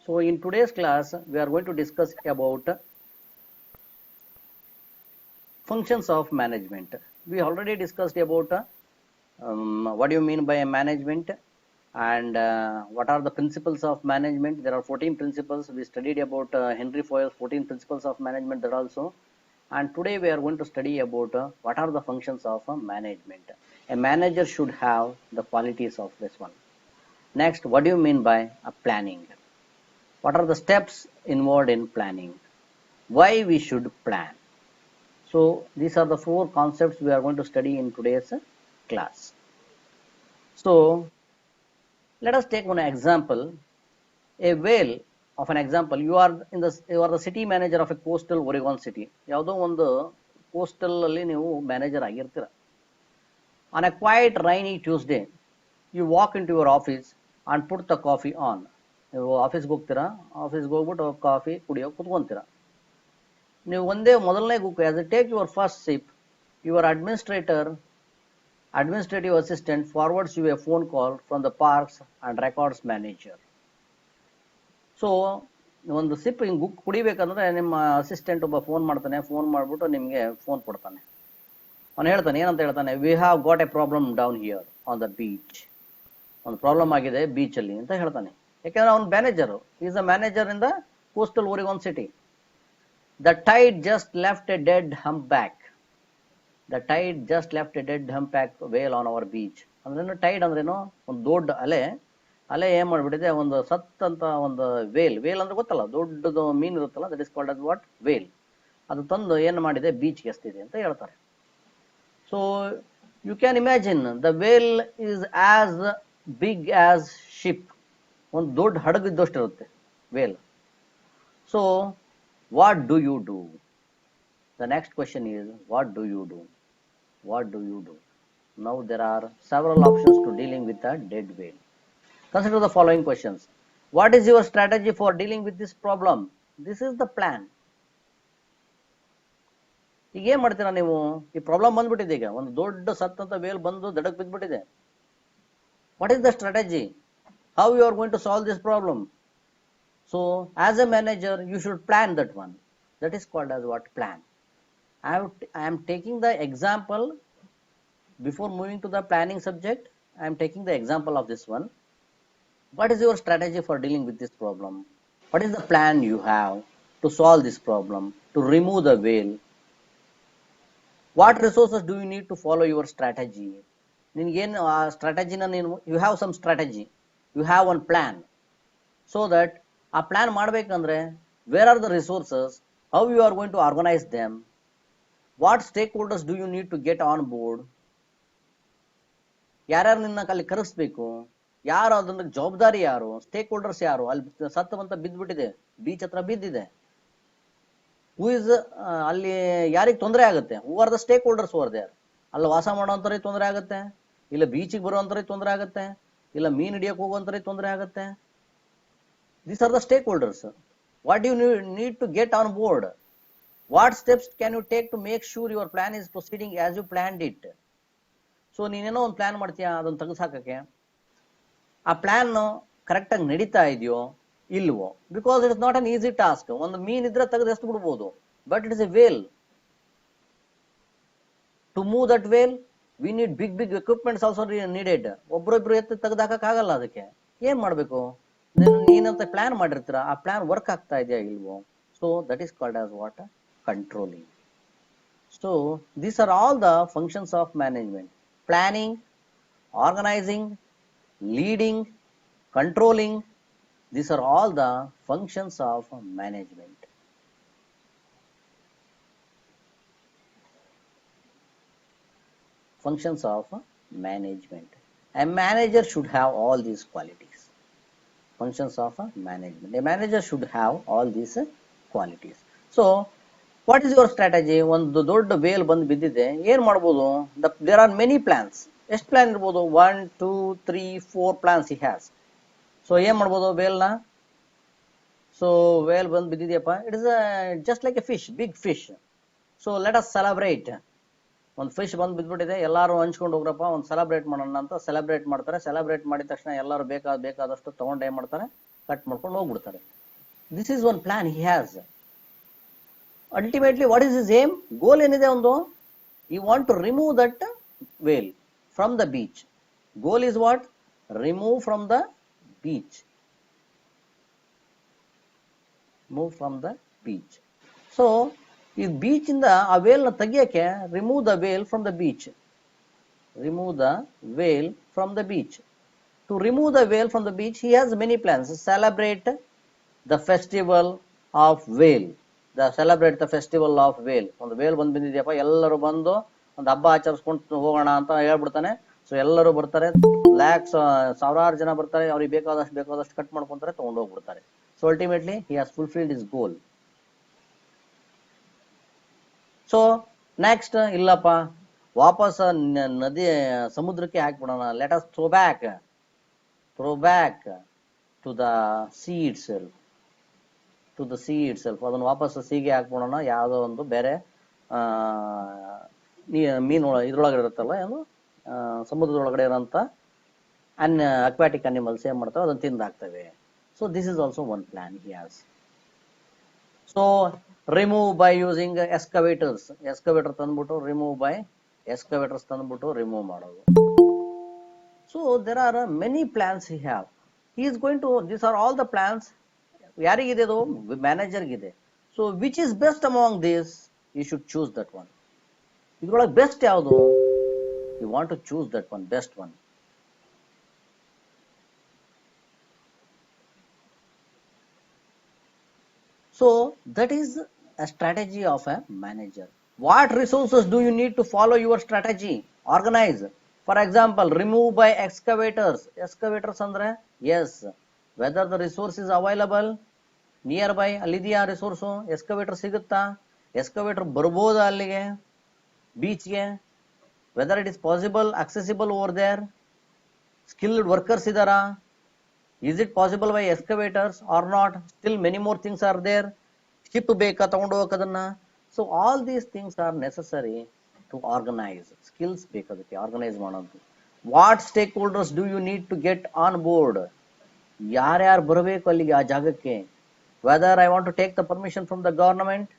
So in today's class, we are going to discuss about functions of management. We already discussed about what do you mean by a management and what are the principles of management. There are 14 principles. We studied about Henry Fayol's 14 principles of management that also. And today we are going to study about what are the functions of management. A manager should have the qualities of this one. Next, what do you mean by planning? What are the steps involved in planning? Why we should plan? So these are the 4 concepts we are going to study in today's class. So let us take one example, a whale of an example. You are the city manager of a coastal Oregon city. ಯಾವುದೋ ಒಂದು coastal ಅಲ್ಲಿ ನೀವು manager ಆಗಿರ್ತೀರ. On a quiet rainy Tuesday, you walk into your office and put the coffee on. ನೀವು ಆಫೀಸ್ಗೆ ಹೋಗ್ತೀರಾ, ಆಫೀಸ್ಗೆ ಹೋಗ್ಬಿಟ್ಟು coffee ಕುಡಿಯೋಕೆ ಕುತ್ಕೊಂತೀರಾ. ನೀವು ಒಂದೇ ಮೊದಲನೇ ಗುಕ್ as a take your first sip, your administrative assistant forwards you a phone call from the parks and records manager. So ಒಂದು ಸಿಪ್ ಹಿಂಗೆ ಕುಡಿಬೇಕಂದ್ರೆ ನಿಮ್ಮ ಅಸಿಸ್ಟೆಂಟ್ ಒಬ್ಬ ಫೋನ್ ಮಾಡ್ತಾನೆ, ಫೋನ್ ಮಾಡಿಬಿಟ್ಟು ನಿಮಗೆ ಫೋನ್ ಕೊಡ್ತಾನೆ. ಅವನು ಹೇಳ್ತಾನೆ, ಏನಂತ ಹೇಳ್ತಾನೆ, we have got a problem down here on the beach. ಒಂದು ಪ್ರಾಬ್ಲಮ್ ಆಗಿದೆ ಬೀಚಲ್ಲಿ ಅಂತ ಹೇಳ್ತಾನೆ. ಯಾಕೆಂದ್ರೆ ಅವನು manager, is a manager in the coastal Oregon city. The tide just left a dead humpback. The tide just left a dead humpback whale on our beach. ಅಂದ್ರೇನು tide ಅಂದ್ರೇನು, ಒಂದು ದೊಡ್ಡ ಅಲೆ ಏನ್ ಮಾಡ್ಬಿಟ್ಟಿದೆ, ಒಂದು ಸತ್ತಂತ ಒಂದು ವೇಲ್ ಅಂದ್ರೆ ಗೊತ್ತಲ್ಲ, ದೊಡ್ಡದು ಮೀನು ಇರುತ್ತಲ್ಲ, that is called as what, whale. ಅದು ತಂದು ಏನು ಮಾಡಿದೆ, ಬೀಚ್ಗೆ ಎಸ್ತಿದೆ ಅಂತ ಹೇಳ್ತಾರೆ. So you can imagine the whale is as big as ship. ಒಂದು ದೊಡ್ಡ ಹಡಗಿದ್ದಷ್ಟು ಇರುತ್ತೆ whale. So what do you do? The next question is, what do you do? What do you do? Now there are several options to dealing with a dead whale. Consider the following questions. What is your strategy for dealing with this problem? This is the plan. ಈಗ ಏನು ಮಾಡ್ತೀರಾ ನೀವು? ಈ problem ಬಂದ್ಬಿಟ್ಟಿದೆ, ಈಗ ಒಂದು ದೊಡ್ಡ ಸತ್ತಂತ veil ಬಂದು ದಡಕ್ಕೆ ಬಿದ್ದುಬಿಟ್ಟಿದೆ. What is the strategy? How you are going to solve this problem? So as a manager, you should plan that one. That is called as what? Plan. I am taking the example before moving to the planning subject. I am taking the example of this one. What is your strategy for dealing with this problem? What is the plan you have to solve this problem, to remove the whale? What resources do you need to follow your strategy? ನಿನಗೇನು ಆ ಸ್ಟ್ರಾಟಜಿನ ನೀನು, you have some strategy, you have one plan. So that ಆ plan ಮಾಡಬೇಕಂದ್ರೆ where are the resources, how you are going to organise them, what stakeholders do you need to get on board, ಯಾರ್ಯಾರು ನಿನ್ನ ಅಲ್ಲಿ ಕರೆಸ್ಬೇಕು, ಯಾರು ಅದನ್ನ ಜವಾಬ್ದಾರಿ ಯಾರು, stake holders ಯಾರು, ಅಲ್ಲಿ ಸತ್ತವಂತ ಬಿದ್ದ್ಬಿಟ್ಟಿದೆ, ಬೀಚ್ ಹತ್ರ ಬಿದ್ದಿದೆ, ಹೂ ಇಸ್ ಅಲ್ಲಿ ಯಾರಿಗೆ ತೊಂದರೆ ಆಗುತ್ತೆ, who are the stakeholders over there. ಅಲ್ಲಿ ವಾಸ ಮಾಡೋಂಥವ್ರಿಗೆ ತೊಂದರೆ ಆಗುತ್ತೆ, ಇಲ್ಲ ಬೀಚಿಗೆ ಬರುವಂಥವ್ರಿಗೆ ತೊಂದರೆ ಆಗುತ್ತೆ, ಇಲ್ಲ ಮೀನು ಹಿಡಿಯಕ್ಕೆ ಹೋಗುವಂಥವ್ರಿಗೆ ತೊಂದರೆ ಆಗುತ್ತೆ. These are the stakeholders. What you need to get on board? What steps can you take to make sure your plan is proceeding as you planned it? So ನೀನೇನೋ ಒಂದು ಪ್ಲಾನ್ ಮಾಡ್ತೀಯಾ, ಅದನ್ನು ತೆಗೆಸಾಕಕ್ಕೆ ಆ ಪ್ಲಾನ್ ಕರೆಕ್ಟಾಗಿ ನಡೀತಾ ಇದೆಯೋ ಇಲ್ವೋ? Because it is not an easy task. ಒಂದು ಮೀನಿದ್ರೆ ತೆಗೆದು ಎಷ್ಟು ಬಿಡ್ಬೋದು, but it is a whale. To move that whale we need big equipments also needed. ಒಬ್ರೊಬ್ರು ಎತ್ತು ತೆಗೆದಾಕಕ್ಕಾಗಲ್ಲ. ಅದಕ್ಕೆ ಏನ್ ಮಾಡ್ಬೇಕು, ನೀನಂತ ಪ್ಲಾನ್ ಮಾಡಿರ್ತೀರ, ಆ ಪ್ಲಾನ್ ವರ್ಕ್ ಆಗ್ತಾ ಇದೆಯಾ ಇಲ್ವೋ? So that is called as what? Controlling. So these are all the functions of management: planning, organizing, leading, controlling. These are all the functions of management. Functions of management. A manager should have all these qualities. Functions of management. A manager should have all these qualities. So what is your strategy? ಒಂದು ದೊಡ್ಡ whale ಬಂದು ಬಿದ್ದಿದೆ, ಏನ್ ಮಾಡ್ಬೋದು? There are many plans. ಎಷ್ಟು plan ಇರ್ಬೋದು? 1 2 3 4 plants he has. So ಏನ್ ಮಾಡ್ಬೋದು ವೇಲ್ನ? ಸೊ ವೇಲ್ ಬಂದು ಬಿದ್ದಿದೆಯಪ್ಪ, it is just like a fish, big fish. So let us celebrate. ಒಂದು ಫಿಶ್ ಬಂದು ಬಿದ್ಬಿಟ್ಟಿದೆ, ಎಲ್ಲರೂ ಹಂಚ್ಕೊಂಡು ಹೋಗ್ರಪ್ಪ, ಒಂದು ಸೆಲೆಬ್ರೇಟ್ ಮಾಡೋಣ ಅಂತ ಸೆಲೆಬ್ರೇಟ್ ಮಾಡ್ತಾರೆ. ಸೆಲೆಬ್ರೇಟ್ ಮಾಡಿದ ತಕ್ಷಣ ಎಲ್ಲರೂ ಬೇಕಾದಷ್ಟು ತಗೊಂಡು ಏನ್ ಮಾಡ್ತಾರೆ, ಕಟ್ ಮಾಡ್ಕೊಂಡು ಹೋಗ್ಬಿಡ್ತಾರೆ. This is one plan he has. Ultimately what is his aim, goal ಏನಿದೆ ಒಂದು, he want to remove that whale from the beach. Goal is what? Remove from the beach. Move from the beach. So ಈ beach ಇಂದ ಆ whale ನ ತೆಗಿಯಕ್ಕೆ, remove the whale from the beach. Remove the whale from the beach. To remove the whale from the beach, he has many plans. Celebrate the festival of whale. Celebrate the festival of whale. ಒಂದು veil ಬಂದಿದೆಯಪ್ಪ, ಎಲ್ಲರೂ ಬಂದು ಒಂದು ಹಬ್ಬ ಆಚರಿಸ್ಕೊಂಡು ಹೋಗೋಣ ಅಂತ ಹೇಳ್ಬಿಡ್ತಾನೆ. So ಎಲ್ಲರೂ ಬರ್ತಾರೆ, ಲ್ಯಾಕ್ಸ್ ಸಾವಿರಾರು ಜನ ಬರ್ತಾರೆ, ಅವ್ರಿಗೆ ಬೇಕಾದಷ್ಟು ಕಟ್ ಮಾಡ್ಕೊಂತಾರೆ, ತಗೊಂಡು ಹೋಗ್ಬಿಡ್ತಾರೆ. So ultimately he has fulfilled his goal. So next, ಇಲ್ಲಪ್ಪ ವಾಪಸ್ ನದಿ ಸಮುದ್ರಕ್ಕೆ ಹಾಕ್ಬಿಡೋಣ. Let us throw back to the sea itself. ಅದನ್ನು ವಾಪಸ್ ಸೀಗೆ ಹಾಕ್ಬಿಡೋಣ. ಯಾವುದೋ ಒಂದು ಬೇರೆ ಮೀನು ಇದ್ರೊಳಗಡೆ ಇರುತ್ತಲ್ಲ, ಏನು ಸಮುದ್ರದೊಳಗಡೆ ಇರೋಂಥ ಅಕ್ವಾಟಿಕ್ ಅನಿಮಲ್ಸ್ ಏನ್ ಮಾಡ್ತವೆ, ಅದನ್ನು ತಿಂದು ಹಾಕ್ತವೆ. So this is also one plan he has. So remove by using excavator ತಂದ್ಬಿಟ್ಟು ರಿಮೂವ್ ಮಾಡೋದು. So there are many plans he have. He is going to, this are all the plans. ಯಾರಿಗಿದೆ ಅದು? ಮ್ಯಾನೇಜರ್ಗಿದೆ. So which is best among this? You should choose that one. ಇದ್ರೊಳಗೆ best ಯಾವುದು? You want to choose that one, best one. So that is a strategy of a manager. What resources do you need to follow your strategy? Organize. For example, remove by excavators. Excavators andre, yes, whether the resource is available nearby, ಅಲ್ಲಿದೆಯಾ resource, excavator ಸಿಗುತ್ತಾ, excavator ಬರ್ಬೋದಾ ಅಲ್ಲಿಗೆ ಬೀಚ್ಗೆ, whether it is possible, accessible over there, skilled workers ಇದಾರಾ, is it possible by excavators or not? Still many more things are there. Ship ಬೇಕಾ ತಗೊಂಡು ಹೋಗೋದನ್ನ. So all these things are necessary to organise. Skills ಬೇಕಾಗುತ್ತೆ organise ಮಾಡೋದು. What stakeholders do you need to get on board? ಯಾರ್ಯಾರು ಬರಬೇಕು ಅಲ್ಲಿಗೆ, ಆ ಜಾಗಕ್ಕೆ. Whether I want to take the permission from the government,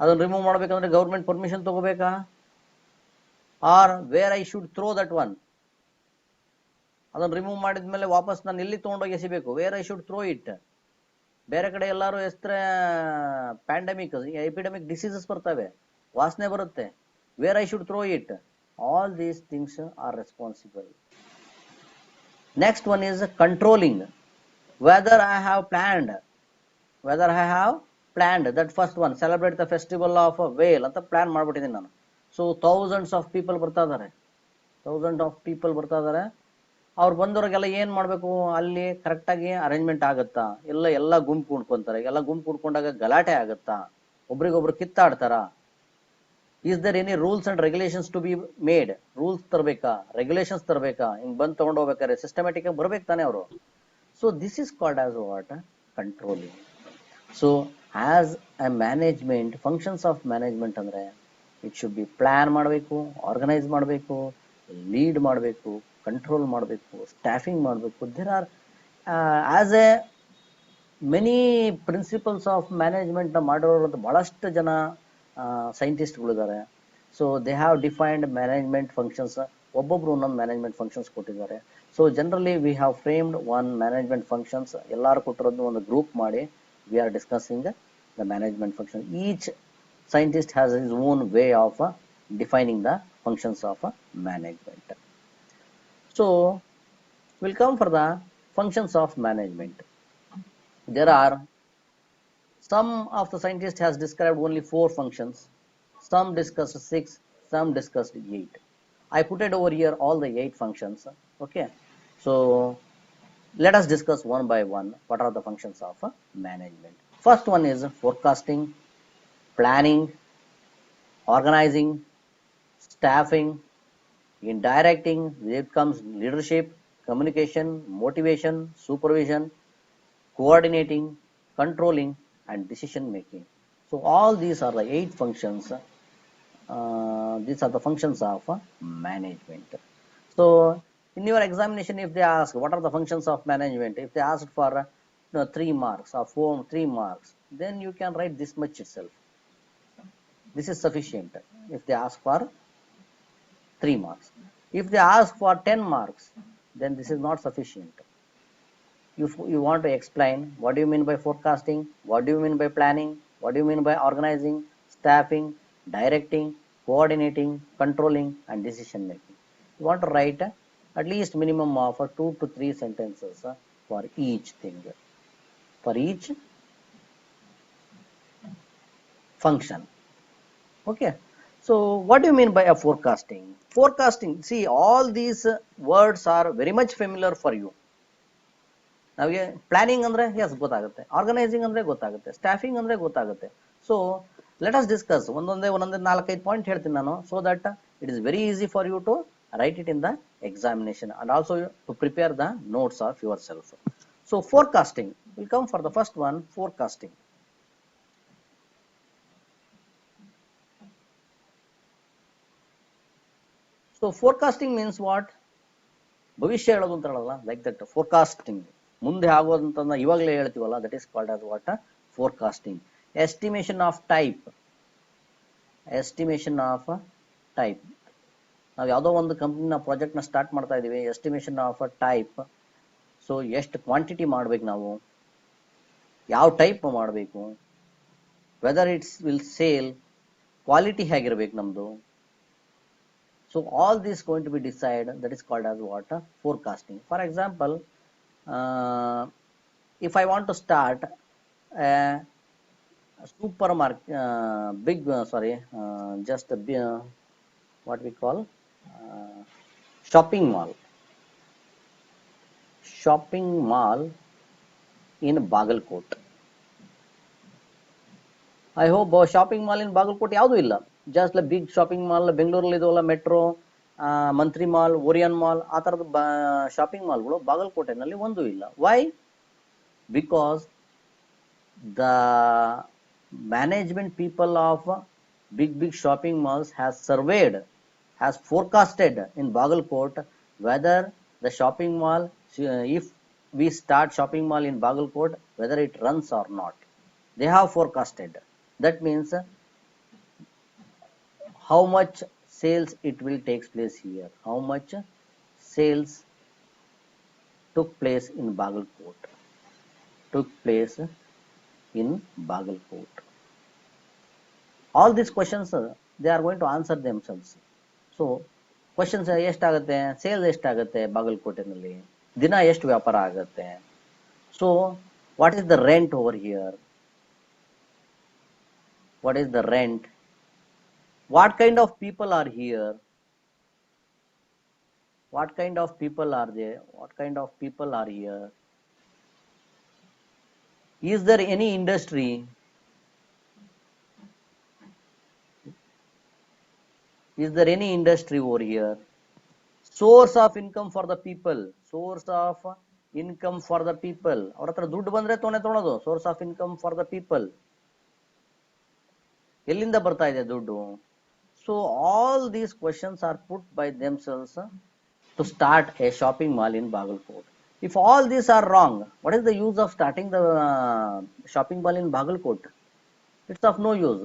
ಅದನ್ನು ರಿಮೂವ್ ಮಾಡ್ಬೇಕಂದ್ರೆ government permission ತಗೋಬೇಕಾ, or where I should throw that one, ಅದನ್ನು ರಿಮೂವ್ ಮಾಡಿದ್ಮೇಲೆ ವಾಪಸ್ ನಾನು ಎಲ್ಲಿ ತೊಗೊಂಡೋಗಿ ಎಸಿಬೇಕು, where I should throw it. ಬೇರೆ ಕಡೆ ಎಲ್ಲರೂ ಎಸ್ತ್ರೆ ಪ್ಯಾಂಡಮಿಕ್, ಎಪಿಡೆಮಿಕ್ ಡಿಸೀಸಸ್ ಬರ್ತವೆ, ವಾಸನೆ ಬರುತ್ತೆ, where I should throw it. All these things are responsible. Next one is controlling. Whether I have planned that first one, celebrate the festival of whale ಅಂತ plan ಮಾಡ್ಬಿಟ್ಟಿದ್ದೀನಿ ನಾನು. So thousands of people ಬರ್ತಾ ಇದಾರೆ. ಅವ್ರು ಬಂದವ್ರಿಗೆಲ್ಲ ಏನ್ ಮಾಡ್ಬೇಕು, ಅಲ್ಲಿ ಕರೆಕ್ಟಾಗಿ ಅರೇಂಜ್ಮೆಂಟ್ ಆಗುತ್ತಾ, ಎಲ್ಲ ಗುಂಪು ಕುಡ್ಕೊಂತಾರೆ, ಎಲ್ಲ ಗುಂಪು ಕುಡ್ಕೊಂಡಾಗ ಗಲಾಟೆ ಆಗುತ್ತಾ, ಒಬ್ರಿಗೊಬ್ರು ಕಿತ್ತಾಡ್ತಾರ, is there any rules and regulations to be made, rules ತರಬೇಕಾ, ರೆಗ್ಯುಲೇಷನ್ಸ್ ತರಬೇಕಾ, ಹಿಂಗ್ ಬಂದ್ ತಗೊಂಡು ಹೋಗ್ಬೇಕಾದ್ರೆ ಸಿಸ್ಟಮ್ಯಾಟಿಕ್ ಆಗಿ ಬರ್ಬೇಕು ತಾನೆ ಅವರು. So this is called as what? Controlling. So as a management, functions of management ಅಂದ್ರೆ ಇಟ್ ಶುಡ್ ಬಿ ಪ್ಲಾನ್ ಮಾಡಬೇಕು, ಆರ್ಗನೈಸ್ ಮಾಡಬೇಕು, ಲೀಡ್ ಮಾಡಬೇಕು, ಕಂಟ್ರೋಲ್ ಮಾಡಬೇಕು, ಸ್ಟಾಫಿಂಗ್ ಮಾಡಬೇಕು. There are as a many principles of management ನ ಮಾಡಿರೋದು ಬಹಳಷ್ಟು ಜನ ಸೈಂಟಿಸ್ಟ್ಗಳಿದ್ದಾರೆ. So they have defined management functions. ಒಬ್ಬೊಬ್ರು ಒಂದೊಂದು ಮ್ಯಾನೇಜ್ಮೆಂಟ್ ಫಂಕ್ಷನ್ಸ್ ಕೊಟ್ಟಿದ್ದಾರೆ. So generally we have framed one management functions. ಎಲ್ಲರೂ ಕೊಟ್ಟಿರೋದು ಒಂದು ಗ್ರೂಪ್ ಮಾಡಿ we are discussing the management function. Each scientist has his own way of defining the functions of management. So we'll come for the functions of management. There are some of the scientists has described only 4 functions, some discussed 6, some discussed 8. I put it over here all the 8 functions. Okay, so let us discuss one by one what are the functions of management. First one is forecasting, planning, organizing, staffing. In directing, it comes leadership, communication, motivation, supervision, coordinating, controlling, and decision making. So all these are the 8 functions. These are the functions of management. So In your examination, if they ask what are the functions of management, if they ask for 3 marks or 3 marks, then you can write this much itself. This is sufficient if they ask for 3 marks. If they ask for 10 marks, then this is not sufficient. You want to explain what do you mean by forecasting, what do you mean by planning, what do you mean by organizing, staffing, directing, coordinating, controlling, and decision making. You want to write at least minimum of 2 to 3 sentences for each thing, for each function. Okay. So what do you mean by a forecasting? Forecasting, see, all these words are very much familiar for you. ನಮಗೆ planning ಅಂದ್ರೆ S ಗೊತ್ತಾಗುತ್ತೆ, organising ಅಂದ್ರೆ ಗೊತ್ತಾಗುತ್ತೆ, staffing ಅಂದ್ರೆ ಗೊತ್ತಾಗುತ್ತೆ. So let us discuss ಒಂದೊಂದೇ 4-5 point ಹೇಳ್ತೀನಿ ನಾನು, so that it is very easy for you to write it in the examination and also to prepare the notes of yourself. So forecasting will come for the first one, forecasting. So forecasting means what? ಭವಿಷ್ಯ ಹೇಳೋದು ಅಂತ ಹೇಳಲ್ಲ, like that forecasting, ಮುಂದೆ ಆಗೋದಂತ ಇವಾಗಲೇ ಹೇಳ್ತೀವಲ್ಲ, that is called as what? Forecasting. Estimation of type, estimation of type. ನಾವು ಯಾವುದೋ ಒಂದು ಕಂಪ್ನಿನ ಪ್ರಾಜೆಕ್ಟ್ನ ಸ್ಟಾರ್ಟ್ ಮಾಡ್ತಾ ಇದೀವಿ, ಎಸ್ಟಿಮೇಷನ್ ಆಫ್ ಟೈಪ್. ಸೊ ಎಷ್ಟು ಕ್ವಾಂಟಿಟಿ ಮಾಡ್ಬೇಕು, ನಾವು ಯಾವ ಟೈಪ್ ಮಾಡಬೇಕು, whether it's will sale, quality ಹೇಗಿರ್ಬೇಕು ನಮ್ದು. So all this going to be decided, that is called as what? Forecasting. For example, if I want to start a supermarket, just a what we call shopping mall in Bagalkot. I hope shopping mall in Bagalkot ಯಾವುದು ಇಲ್ಲ, just big shopping mall ಬೆಂಗಳೂರಲ್ಲಿ ಇದವಲ್ಲ, Metro, Mantri mall, Orion mall, ಆ ಥರದ shopping ಮಾಲ್ಗಳು ಬಾಗಲಕೋಟೆನಲ್ಲಿ ಒಂದು ಇಲ್ಲ. Why? Because the management people of big shopping malls has forecasted in Bagalkot whether the shopping mall, if we start shopping mall in Bagalkot, whether it runs or not. They have forecasted. That means how much sales it will take place here, how much sales took place in Bagalkot, all these questions they are going to answer themselves. So questions ಎಷ್ಟಾಗುತ್ತೆ, sales ಎಷ್ಟಾಗುತ್ತೆ ಬಾಗಲಕೋಟೆನಲ್ಲಿ, ದಿನ ಎಷ್ಟು ವ್ಯಾಪಾರ ಆಗುತ್ತೆ, so what is the rent over here, what is the rent, what kind of people are here, what kind of people are there, what kind of people are here, is there any industry, is there any industry over here, source of income for the people, source of income for the people, ಅವ್ರ ಹತ್ರ ದುಡ್ಡು ಬಂದ್ರೆ ತೊಗೊಳೋದು, source of income for the people, ಎಲ್ಲಿಂದ ಬರ್ತಾ ಇದೆ ದುಡ್ಡು. So all these questions are put by themselves to start a shopping mall in Bagalkot. If all these are wrong, what is the use of starting the shopping mall in Bagalkot? It's of no use.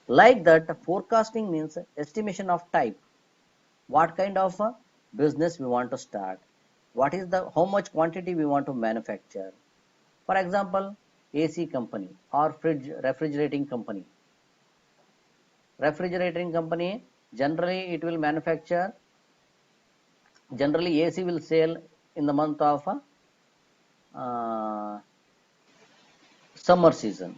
Like that, forecasting means estimation of type. What kind of business we want to start? What is the how much quantity we want to manufacture? For example, AC company or refrigerating company. Refrigerating company, generally it will manufacture, generally AC will sell in the month of summer season.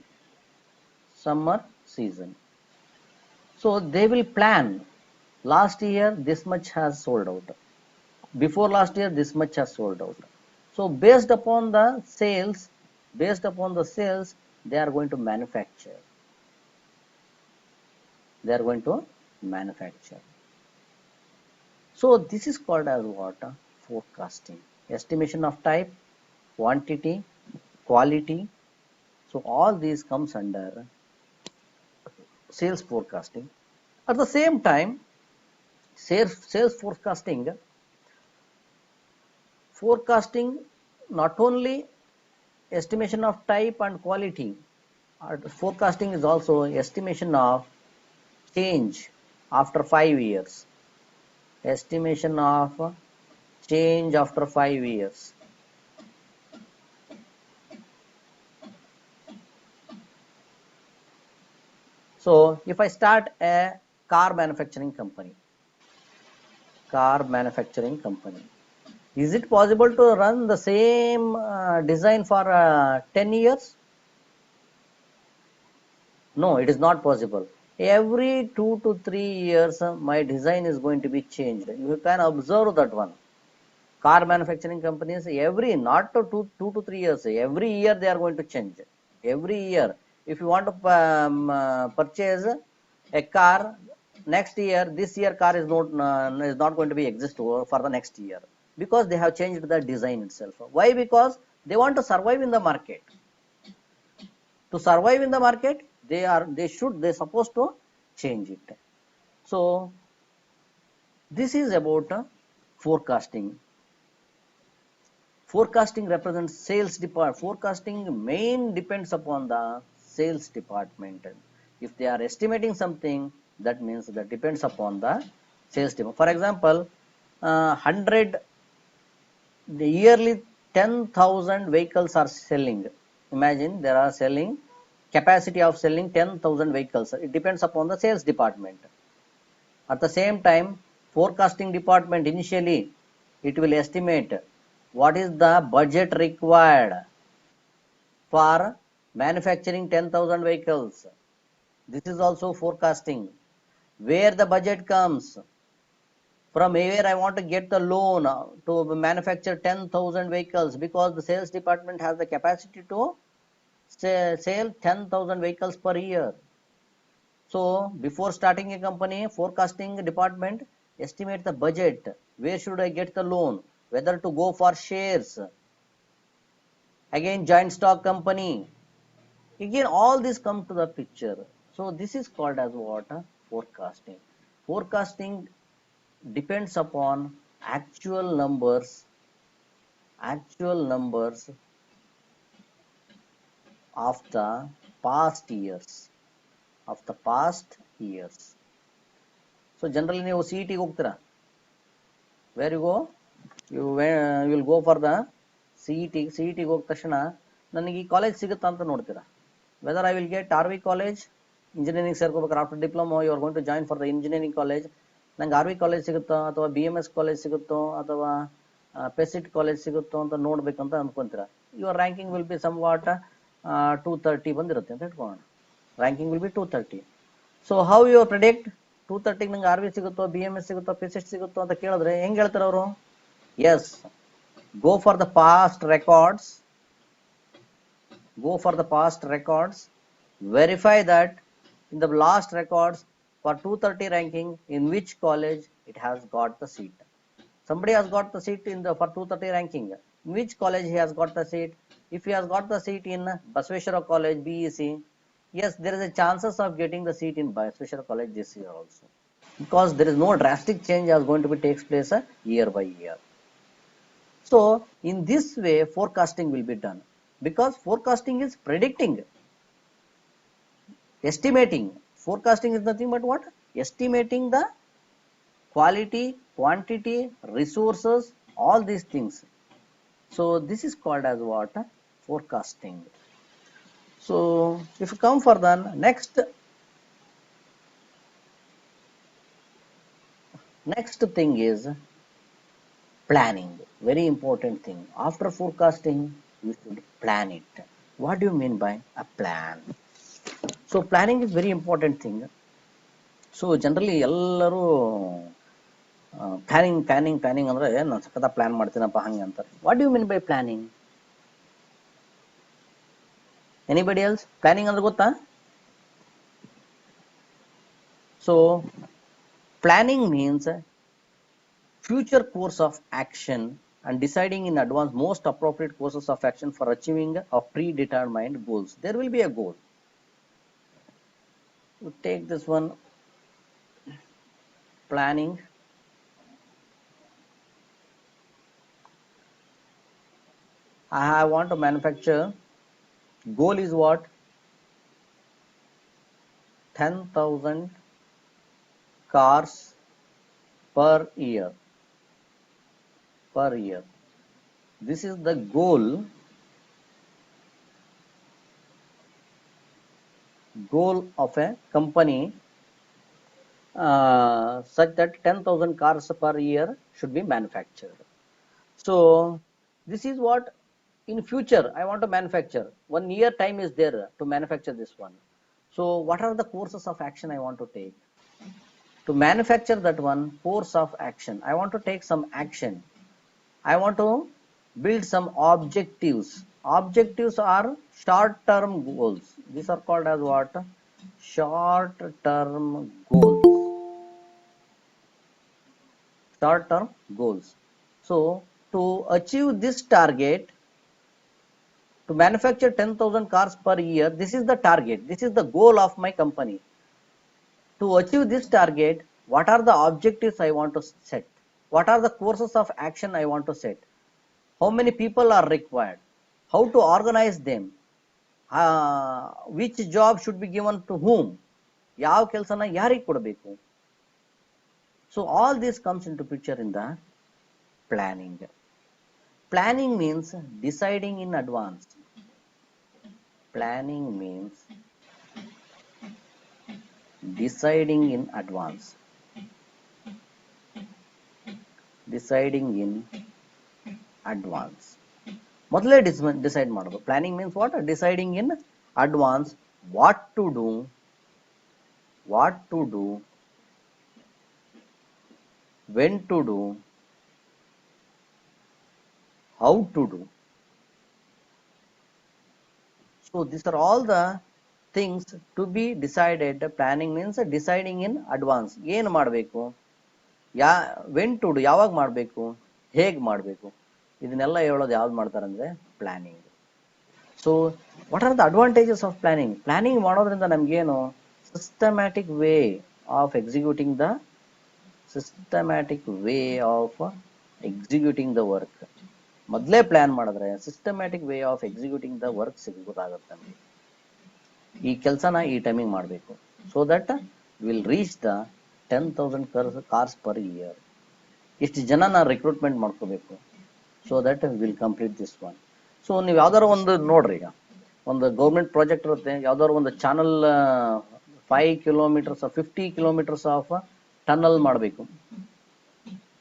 So they will plan, last year this much has sold out, before last year this much has sold out. So based upon the sales, they are going to manufacture. So this is called as what? Forecasting. Estimation of type, quantity, quality. So all these comes under sales forecasting. At the same time, sales forecasting forecasting not only estimation of type and quality, forecasting is also estimation of change after 5 years. Estimation of change after 5 years. So if I start a car manufacturing company, is it possible to run the same design for 10 years? No, it is not possible. Every 2 to 3 years, my design is going to be changed. You can observe that one. Car manufacturing companies, every not to 2 to 3 years, every year they are going to change. Every year, if you want to purchase a car next year, this year car is not going to be exist for the next year, because they have changed the design itself. Why? Because they want to survive in the market. To survive in the market, they're supposed to change it. So this is about forecasting. Forecasting represents sales department. Forecasting main depends upon the sales department. If they are estimating something, that means that depends upon the sales department. For example, 100 the yearly 10,000 vehicles are selling. Imagine there are selling capacity of selling 10,000 vehicles. It depends upon the sales department. At the same time, forecasting department initially it will estimate what is the budget required for manufacturing 10,000 vehicles. This is also forecasting. Where the budget comes, from where I want to get the loan to manufacture 10,000 vehicles, because the sales department has the capacity to sell 10,000 vehicles per year. So before starting a company, forecasting department estimate the budget. Where should I get the loan? Whether to go for shares. Again, joint stock company. Again, all this come to the picture. So this is called as what? Forecasting. Forecasting depends upon actual numbers of the past years. So generally ನೀವು CET ಗೆ ಹೋಗ್ತೀರಾ. Where you go? You will go for the CET ಗೆ ಹೋದ ತಕ್ಷಣ ನನಗೆ ಈ college ಸಿಗುತ್ತಾ ಅಂತ ನೋಡ್ತೀರಾ. Whether I will get RV college engineering ಸೇರ್ಕೋಬೇಕಾದ್ರೆ after diploma you are going to join for the engineering college. ನಂಗೆ RV ಕಾಲೇಜ್ ಸಿಗುತ್ತೋ ಅಥವಾ BMS ಕಾಲೇಜ್ ಸಿಗುತ್ತೋ ಅಥವಾ ಪೆಸಿಟ್ ಕಾಲೇಜ್ ಸಿಗುತ್ತೋ ಅಂತ ನೋಡ್ಬೇಕಂತ ಅನ್ಕೊಂತೀರಾ. Your ranking will be somewhat 230 ಬಂದಿರುತ್ತೆ ಅಂತ ಇಟ್ಕೊಳ್ಳೋಣ. Ranking will be 230. So how you predict 230 ನಂಗೆ RV ಸಿಗುತ್ತೋ BMS ಸಿಗುತ್ತೋ ಪೆಸಿಟ್ ಸಿಗುತ್ತೋ ಅಂತ ಕೇಳಿದ್ರೆ ಹೆಂಗ್ ಹೇಳ್ತಾರೆ ಅವರು? Yes, go for the past records, verify that in the last records for 230 ranking in which college it has got the seat. Somebody has got the seat in the for 230 ranking. In which college he has got the seat? If he has got the seat in Basveshwara College BEC, yes, there is a chances of getting the seat in Basveshwara College this year also, because there is no drastic change as going to be takes place year by year. So in this way forecasting will be done, because forecasting is predicting. Estimating, forecasting is nothing but what? Estimating the quality, quantity, resources, all these things. So this is called as what? Forecasting. So if you come for the next thing is planning. Very important thing. After forecasting, you should plan it. What do you mean by a plan? So planning is very important thing. So generally ಎಲ್ಲರೂ planning ಅಂದ್ರೆ ನಾನು ಸಖತ್ತ plan ಮಾಡ್ತೀನಪ್ಪ ಹಂಗೆ ಅಂತಾರೆ. What do you mean by planning? Anybody else? Planning ಅಂದ್ರೆ ಗೊತ್ತಾ? So planning means future course of action and deciding in advance most appropriate courses of action for achieving of predetermined goals. There will be a goal. You take this one, planning. I want to manufacture, goal is what? 10,000 cars per year. Per year. This is the goal of a company, such that 10,000 cars per year should be manufactured. So this is what in future I want to manufacture. 1 year time is there to manufacture this one. So what are the courses of action I want to take? To manufacture that one, course of action, I want to take some action. I want to build some objectives. Objectives are short-term goals. These are called as what? Short-term goals. Short-term goals. So to achieve this target, to manufacture 10,000 cars per year, this is the target. This is the goal of my company. To achieve this target, what are the objectives I want to set? What are the courses of action I want to set? How many people are required? How to organize them? Which job should be given to whom? ಯಾವ ಕೆಲಸನ ಯಾರಿಗೆ ಕೊಡಬೇಕು? So all this comes into picture in the planning. Planning means deciding in advance. Planning means deciding in advance. Deciding in advance. ಮೊದಲೇ decide ಮಾಡೋದು. Planning means what? Deciding in advance what to do, when to do, how to do. So these are all the things to be decided. Planning means deciding in advance. ಏನು ಮಾಡಬೇಕು, when to do, ಯಾವಾಗ ಮಾಡಬೇಕು, ಹೇಗೆ ಮಾಡಬೇಕು, ಇದನ್ನೆಲ್ಲ ಹೇಳೋದು ಯಾವ್ದು ಮಾಡ್ತಾರೆ ಅಂದರೆ planning. So what are the advantages of planning? Planning ಮಾಡೋದ್ರಿಂದ ನಮಗೇನು? Systematic way of executing the work. ಮೊದಲೇ ಪ್ಲಾನ್ ಮಾಡಿದ್ರೆ systematic way of executing the work ಸಿಗೋದಾಗುತ್ತೆ ನಮಗೆ. ಈ ಕೆಲಸನ ಈ ಟೈಮಿಂಗ್ ಮಾಡಬೇಕು. So that will reach the 10,000 cars per year. ಇಷ್ಟು ಜನನ ರಿಕ್ರೂಟ್ಮೆಂಟ್ ಮಾಡ್ಕೋಬೇಕು. So that will complete this one. So ನೀವು ಯಾವ್ದಾರು ಒಂದು ನೋಡ್ರಿ, ಈಗ ಒಂದು ಗೌರ್ಮೆಂಟ್ ಪ್ರಾಜೆಕ್ಟ್ ಇರುತ್ತೆ, ಯಾವ್ದಾದ್ರು ಒಂದು channel 5 kilometres 50 kilometres of tunnel ಮಾಡಬೇಕು.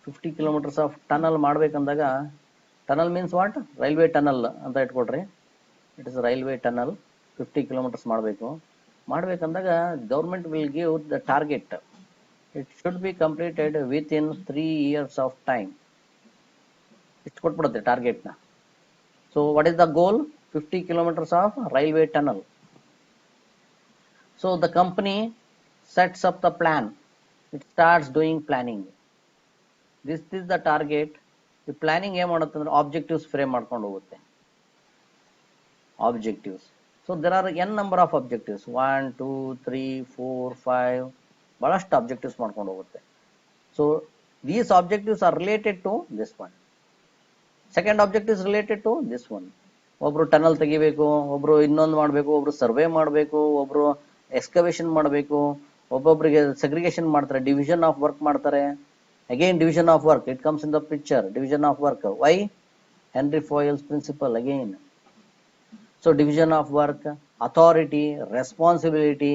50 ಕಿಲೋಮೀಟರ್ಸ್ ಆಫ್ ಟನಲ್ ಮಾಡ್ಬೇಕಂದಾಗ, tunnel means what? Railway tunnel ಅಂತ ಇಟ್ಕೊಡ್ರಿ. It is railway tunnel 50 kilometres ಮಾಡ್ಬೇಕಂದಾಗ government will give the target. It should be completed within 3 years of time. ಇಷ್ಟು ಕೊಟ್ಬಿಡುತ್ತೆ ಟಾರ್ಗೆಟ್ನ. So what is the goal? 50 kilometers of railway tunnel. So the company sets up the plan. It starts doing planning. This is the target. ಈ planning ಏನ್ ಮಾಡುತ್ತೆ ಅಂದ್ರೆ objectives frame ಮಾಡ್ಕೊಂಡು ಹೋಗುತ್ತೆ. Objectives. So there are n number of objectives. 1 2 3 4 5 ಬಹಳಷ್ಟು objectives ಮಾಡ್ಕೊಂಡು ಹೋಗುತ್ತೆ. So these objectives are related to this one. Second objective is related to this one. ಒಬ್ರು ಟನಲ್ ತೆಗಿಬೇಕು, ಒಬ್ರು ಇನ್ನೊಂದು ಮಾಡಬೇಕು, ಒಬ್ರು ಸರ್ವೆ ಮಾಡಬೇಕು, ಒಬ್ರು ಎಕ್ಸ್ಕವೇಷನ್ ಮಾಡಬೇಕು, ಒಬ್ಬೊಬ್ರಿಗೆ ಸೆಗ್ರಿಗೇಷನ್ ಮಾಡ್ತಾರೆ, ಡಿವಿಷನ್ ಆಫ್ ವರ್ಕ್ ಮಾಡ್ತಾರೆ. Again division of work, it comes in the picture. Division of work, why? Henry Fayol's principle again. So division of work, authority, responsibility.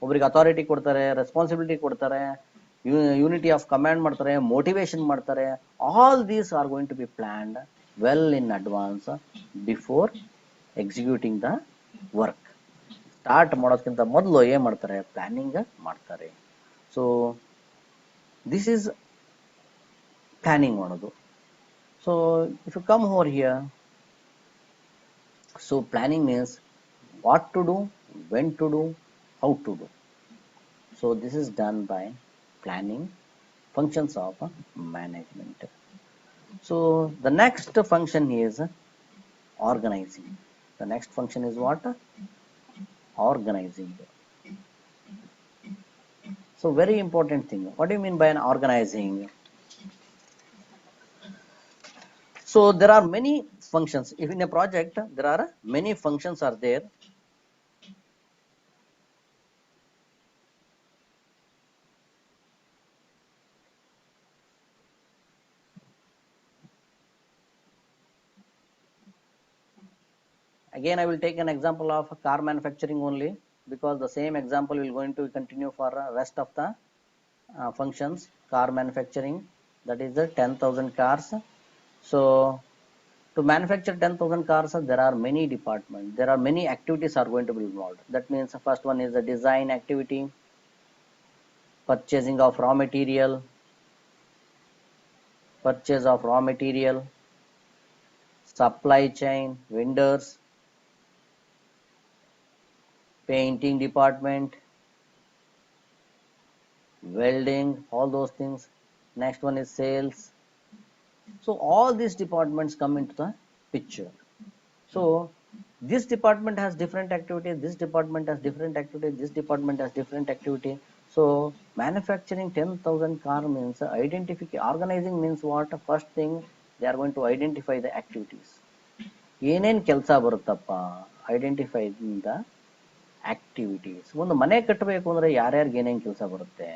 ಒಬ್ರಿಗೆ ಅಥಾರಿಟಿ ಕೊಡ್ತಾರೆ, ರೆಸ್ಪಾನ್ಸಿಬಿಲಿಟಿ ಕೊಡ್ತಾರೆ, unity of command ಮಾಡ್ತಾರೆ, motivation ಮಾಡ್ತಾರೆ. All these are going to be planned well in advance before executing the work. Start ಮಾಡೋದಕ್ಕಿಂತ ಮೊದಲು ಏನ್ ಮಾಡ್ತಾರೆ? Planning ಮಾಡ್ತಾರೆ. ಸೊ ದಿಸ್ ಈಸ್ ಪ್ಲಾನಿಂಗ್ ಮಾಡೋದು. So if you come over here, so planning means what to do, when to do, how to do. So this is done by planning, functions of management. So the next function is organizing. The next function is what? Organizing. So very important thing. What do you mean by an organizing? So there are many functions. If in a project there are many functions are there, again I will take an example of car manufacturing only, because the same example will going to continue for rest of the functions. Car manufacturing, that is the 10,000 cars. So to manufacture 10,000 cars, there are many departments, there are many activities are going to be involved. That means the first one is the design activity, purchasing of raw material, purchase of raw material, supply chain, vendors, painting department, welding, all those things. Next one is sales. So all these departments come into the picture. So this department has different activity, this department has different activity, this department has different activity. So manufacturing 10,000 car means organizing means what? First thing, they are going to identify the activities. ಏನೇನು ಕೆಲಸ ಬರುತ್ತಪ್ಪ, identify the activities. ಒಂದು ಮನೆ ಕಟ್ಟಬೇಕು ಅಂದ್ರೆ ಯಾರ್ಯಾರಿಗೆ ಏನೇನು ಕೆಲಸ ಬರುತ್ತೆ.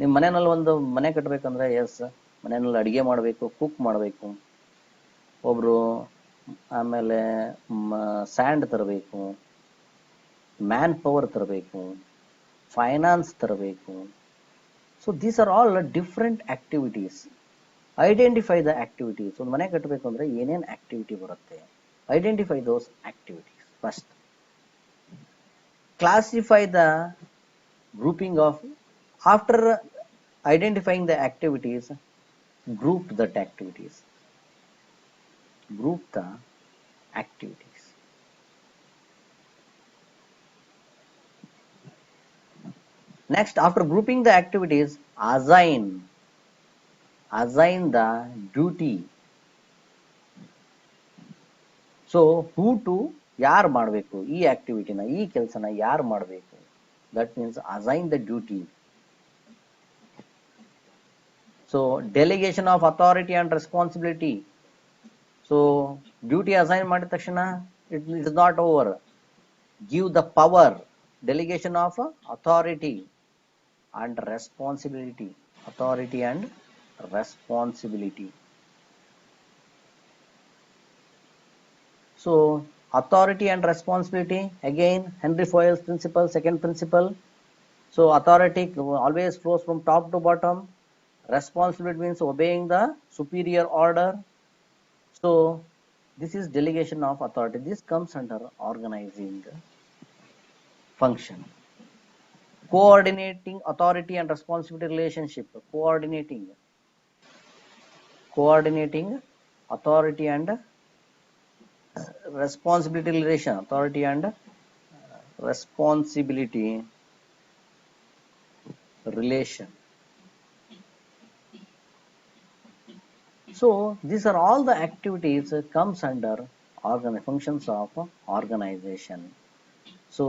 ನಿಮ್ಮ ಮನೆಯಲ್ಲಿ ಒಂದು ಮನೆ ಕಟ್ಟಬೇಕಂದ್ರೆ ಎಸ್, ಮನೆಯಲ್ಲಿ ಅಡುಗೆ ಮಾಡಬೇಕು, ಕುಕ್ ಮಾಡಬೇಕು, ಒಬ್ರು ಆಮೇಲೆ ಸ್ಯಾಂಡ್ ತರಬೇಕು, ಮ್ಯಾನ್ ಪವರ್ ತರಬೇಕು, ಫೈನಾನ್ಸ್ ತರಬೇಕು. So these are all different activities. Identify the activities. ಒಂದು ಮನೆ ಕಟ್ಟಬೇಕು ಅಂದ್ರೆ ಏನೇನು ಆಕ್ಟಿವಿಟಿ ಬರುತ್ತೆ, identify those activities first. Classify the grouping of, after identifying the activities, group that activities, group the activities. Next, after grouping the activities, assign the duty. So who to, ಯಾರು ಮಾಡಬೇಕು ಈ ಆಕ್ಟಿವಿಟಿನ, ಈ ಕೆಲಸನ ಯಾರು ಮಾಡಬೇಕು, that means assign the duty. So delegation of authority and responsibility. So duty assign ಮಾಡಿದ ತಕ್ಷಣ it is not over. Give the power, delegation of authority and responsibility, authority and responsibility. So authority and responsibility, again Henry Fayol's principle, second principle. So authority always flows from top to bottom. Responsibility means obeying the superior order. So this is delegation of authority. This comes under organizing function. Coordinating authority and responsibility relationship. Coordinating authority and responsibility relation, authority and responsibility relation. So these are all the activities comes under functions of organization. So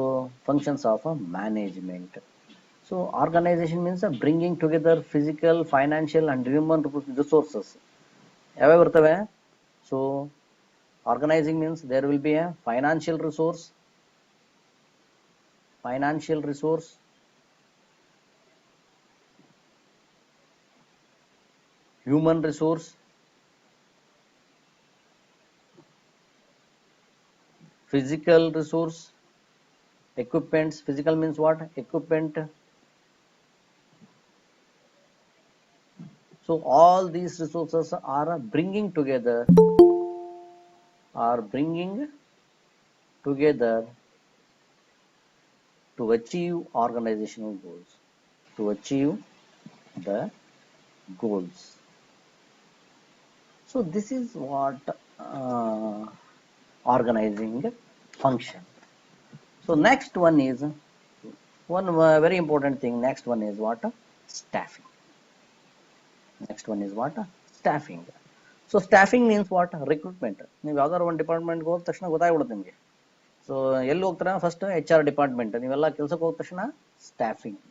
functions of management. So organization means bringing together physical, financial and human resources. ಯಾವ್ಯಾವ ಇರ್ತವೆ? So organizing means there will be a financial resource, human resource, physical resource, equipments. Physical means what? Equipment. So all these resources are bringing together to achieve organizational goals, to achieve the goals. So this is what organizing function. So next one is one very important thing. Next one is what? Staffing. Next one is what? Staffing. So staffing means what? Recruitment. ನೀವು ಯಾವ್ದಾದ್ರು ಒಂದು ಡಿಪಾರ್ಟ್ಮೆಂಟ್ಗೆ ಹೋದ ತಕ್ಷಣ ಗೊತ್ತಾಗ್ಬಿಡುತ್ತೆ ನಿಮಗೆ. So ಎಲ್ಲಿ ಹೋಗ್ತಾರೆ first HR department, ನೀವೆಲ್ಲ ಕೆಲಸಕ್ಕೆ ಹೋದ ತಕ್ಷಣ staffing.